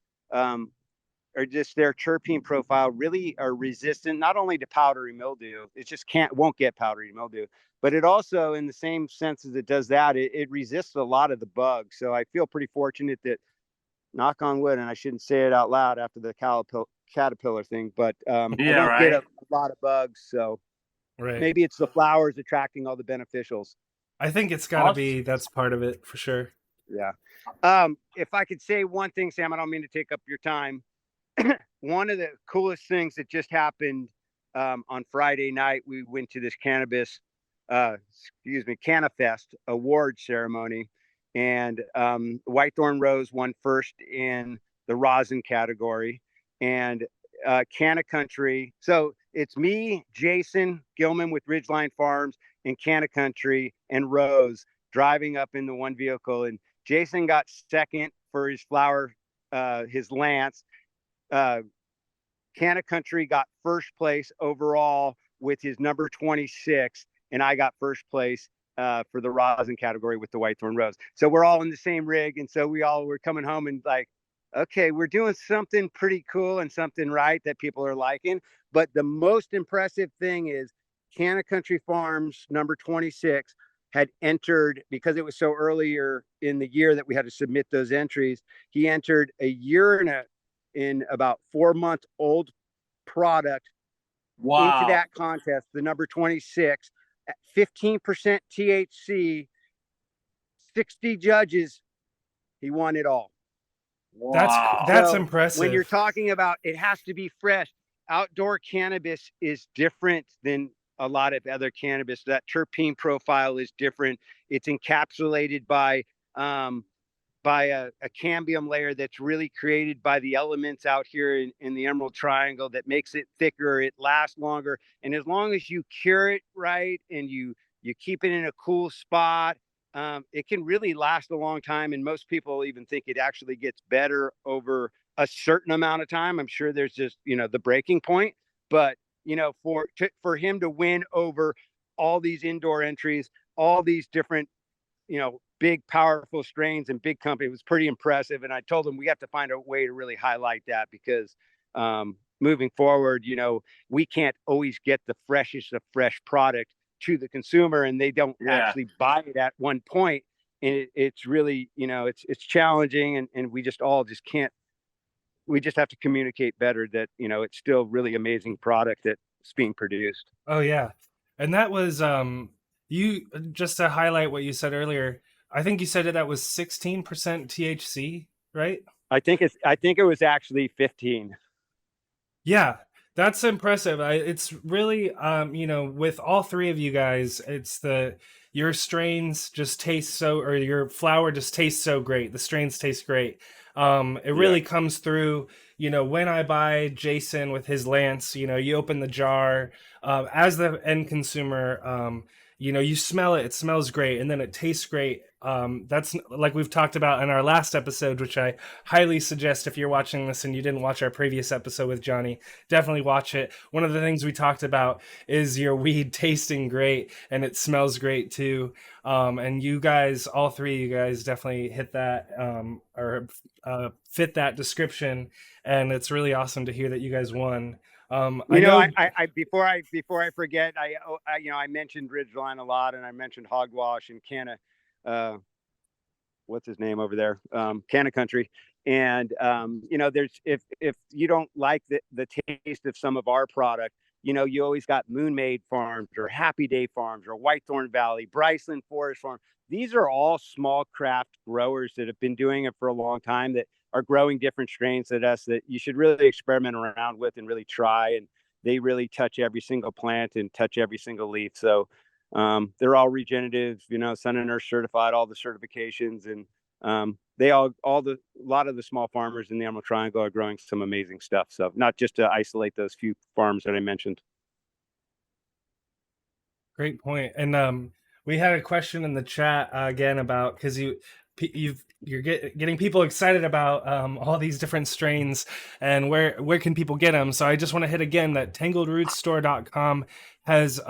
or just their terpene profile really are resistant not only to powdery mildew, it just won't get powdery mildew, but it also, in the same sense as it does that, it resists a lot of the bugs. So I feel pretty fortunate that, knock on wood, and I shouldn't say it out loud after the caterpillar thing, but I don't get a lot of bugs. So maybe it's the flowers attracting all the beneficials. I think it's got to be, that's part of it for sure. Yeah. If I could say one thing, Sam, I don't mean to take up your time. One of the coolest things that just happened on Friday night, we went to this Cannabis, CannaFest award ceremony, and Whitethorn Rose won first in the rosin category, and Canna Country. So it's me, Jason Gilman with Ridgeline Farms, and Canna Country and Rose driving up in the one vehicle, and Jason got second for his flower, his Lance. Canna Country got first place overall with his number 26, and I got first place for the rosin category with the Whitethorn Rose. So we're all in the same rig, and so we all were coming home and like okay, we're doing something pretty cool and something right that people are liking. But the most impressive thing is Country Farms number 26 had entered, because it was so earlier in the year that we had to submit those entries. He entered a year and in about 4 month old product into Wow. that contest, the number 26, at 15% THC, 60 judges. He won it all. Wow. That's So when you're impressive. talking about it has to be fresh, outdoor cannabis is different than a lot of other cannabis. That terpene profile is different. It's encapsulated um, by a cambium layer that's really created by the elements out here in the Emerald Triangle that makes it thicker, it lasts longer. And as long as you cure it right and you keep it in a cool spot, it can really last a long time. And most people even think it actually gets better over a certain amount of time. I'm sure there's just, the breaking point, but for him to win over all these indoor entries, all these different, big, powerful strains and big company, was pretty impressive. And I told him we have to find a way to really highlight that, because moving forward, we can't always get the freshest of fresh product to the consumer, and they don't actually buy it at one point. And it's really, it's challenging, and we just can't. We just have to communicate better that it's still really amazing product that's being produced. Oh yeah. And that was you, just to highlight what you said earlier, I think you said that was 16% THC, right? I think it was actually 15. Yeah, that's impressive. It's really, with all three of you guys, your strains just taste so, or your flower just tastes so great. The strains taste great. It really comes through, when I buy Jason with his Lance, you open the jar, as the end consumer, you smell it, it smells great, and then it tastes great. That's like we've talked about in our last episode, which I highly suggest if you're watching this and you didn't watch our previous episode with Johnny, definitely watch it. One of the things we talked about is your weed tasting great and it smells great too. And you guys, all three of you guys, definitely hit that or fit that description. And it's really awesome to hear that you guys won. I before I forget, I mentioned Ridgeline a lot, and I mentioned Hogwash and what's his name over there, Country, and there's if you don't like the taste of some of our product, you always got Moonmaid Farms or Happy Day Farms or Whitethorn Valley, Bryceland Forest Farm. These are all small craft growers that have been doing it for a long time, that are growing different strains than us, that you should really experiment around with and really try. And they really touch every single plant and touch every single leaf. So they're all regenerative, Sun and Earth certified, all the certifications, and a lot of the small farmers in the Emerald Triangle are growing some amazing stuff. So not just to isolate those few farms that I mentioned. Great point. And we had a question in the chat again about, because you're getting people excited about all these different strains and where can people get them. So I just want to hit again that tangledrootstore.com has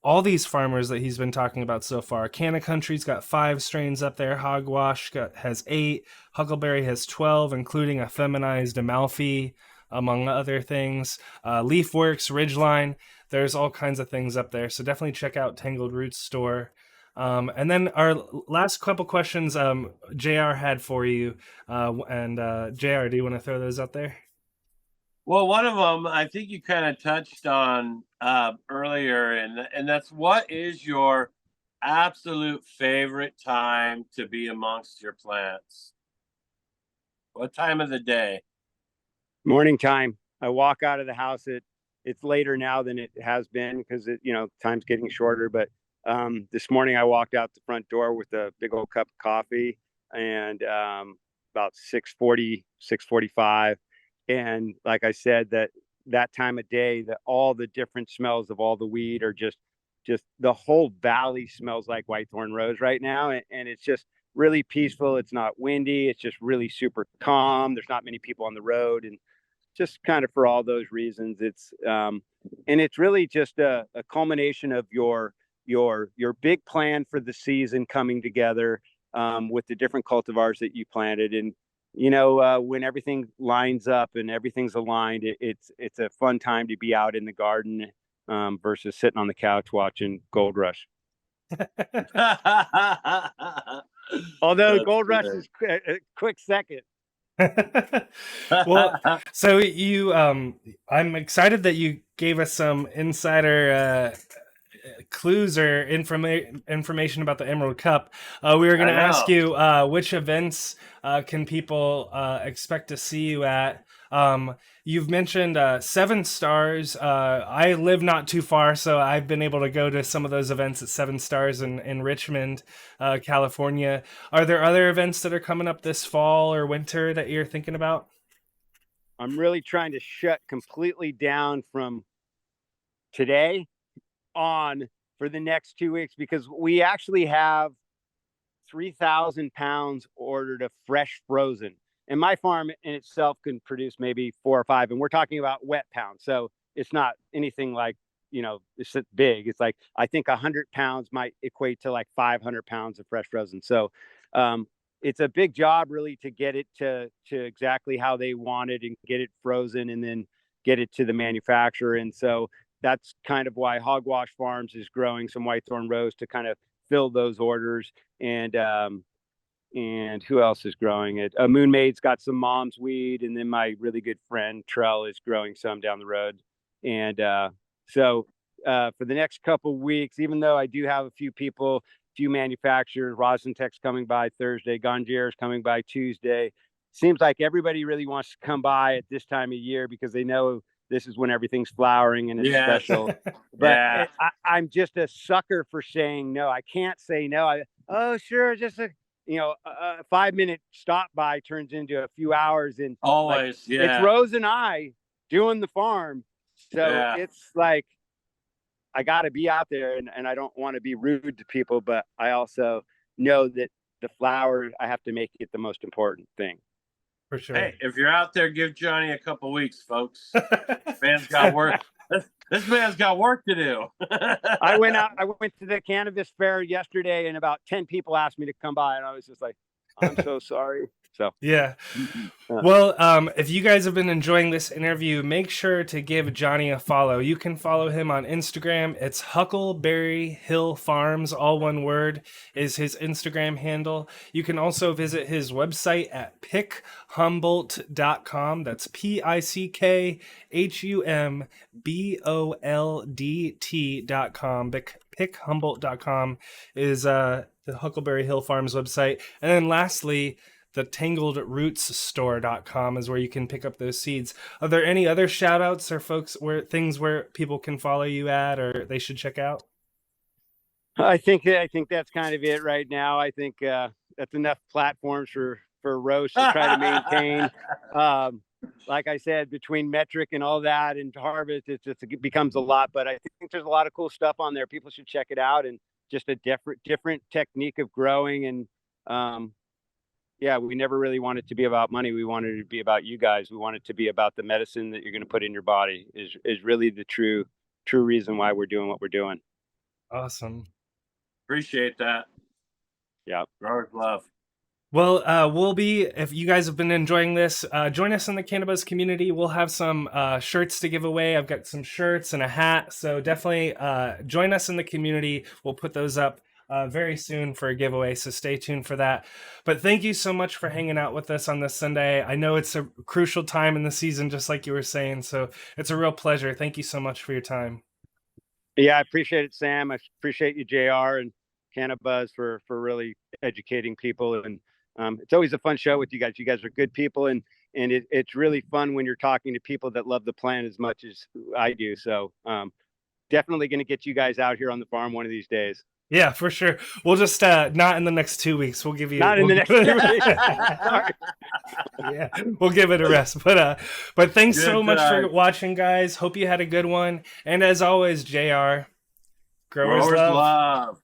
all these farmers that he's been talking about so far. Country's got 5 strains up there. Hogwash has 8. Huckleberry has 12, including a feminized Amalfi, among other things. Leafworks, Ridgeline, there's all kinds of things up there. So definitely check out Tangled Roots Store. And then our last couple questions JR had for you. JR, do you want to throw those out there? Well, one of them I think you kind of touched on earlier, and that's, what is your absolute favorite time to be amongst your plants? What time of the day? Morning time. I walk out of the house. It's later now than it has been, because time's getting shorter. But this morning I walked out the front door with a big old cup of coffee, and about 6:40, 6:45. And like I said, that time of day, that all the different smells of all the weed are just the whole valley smells like Whitethorn Rose right now. And it's just really peaceful. It's not windy. It's just really super calm. There's not many people on the road, and just kind of for all those reasons, it's and it's really just a culmination of your big plan for the season coming together with the different cultivars that you planted. And when everything lines up and everything's aligned, it's a fun time to be out in the garden versus sitting on the couch watching Gold Rush. Although That's Gold Rush good. is a quick second. Well, so I'm excited that you gave us some insider clues or information about the Emerald Cup. We were going to ask you which events can people expect to see you at. You've mentioned 7 Stars. I live not too far, so I've been able to go to some of those events at 7 Stars in Richmond, California. Are there other events that are coming up this fall or winter that you're thinking about? I'm really trying to shut completely down from today on for the next 2 weeks, because we actually have 3,000 pounds ordered of fresh frozen. And my farm in itself can produce maybe 4 or 5. And we're talking about wet pounds. So it's not anything like, it's big. It's like, I think 100 pounds might equate to like 500 pounds of fresh frozen. So it's a big job really to get it to exactly how they want it and get it frozen and then get it to the manufacturer. And so that's kind of why Hogwash Farms is growing some Whitethorn Rose to kind of fill those orders. And who else is growing it? Moon Maid's got some mom's weed, and then my really good friend Trell is growing some down the road. And so for the next couple weeks, even though I do have a few manufacturers, Rosentech's coming by Thursday, Ganjier's coming by Tuesday. Seems like everybody really wants to come by at this time of year because they know this is when everything's flowering and it's special. But I'm just a sucker for saying no. I can't say no. Sure, just a 5-minute stop by turns into a few hours, and always, it's Rose and I doing the farm. So it's like I got to be out there, and I don't want to be rude to people, but I also know that the flower, I have to make it the most important thing. For sure. Hey, if you're out there, give Johnny a couple weeks, folks. Man's got work. This man's got work to do. I went to the cannabis fair yesterday, and about 10 people asked me to come by, and I was just like, I'm so sorry. So yeah. Well, if you guys have been enjoying this interview, make sure to give Johnny a follow. You can follow him on Instagram. It's Huckleberry Hill Farms, all one word, is his Instagram handle. You can also visit his website at pickhumboldt.com. That's PickHumboldt.com. Pickhumboldt.com is the Huckleberry Hill Farms website. And then lastly, the tangledrootsstore.com is where you can pick up those seeds. Are there any other shout outs or things where people can follow you at or they should check out? I think that's kind of it right now. I think that's enough platforms for Rose to try to maintain. Like I said, between metric and all that and harvest, it becomes a lot. But I think there's a lot of cool stuff on there. People should check it out, and just a different technique of growing. And we never really wanted it to be about money. We wanted it to be about you guys. We want it to be about the medicine that you're going to put in your body is really the true reason why we're doing what we're doing. Awesome. Appreciate that. Yeah. Growers love. Well, if you guys have been enjoying this, join us in the CannaBuzz community. We'll have some shirts to give away. I've got some shirts and a hat. So definitely join us in the community. We'll put those up very soon for a giveaway. So stay tuned for that. But thank you so much for hanging out with us on this Sunday. I know it's a crucial time in the season, just like you were saying. So it's a real pleasure. Thank you so much for your time. Yeah, I appreciate it, Sam. I appreciate you, JR, and CannaBuzz for really educating people. And it's always a fun show with you guys. You guys are good people, and it's really fun when you're talking to people that love the plant as much as I do. So definitely going to get you guys out here on the farm one of these days. Yeah, for sure. We'll just not in the next 2 weeks. We'll give you in the next 2 weeks. Yeah, we'll give it a rest. But thanks so much for watching, guys. Hope you had a good one. And as always, JR, growers love.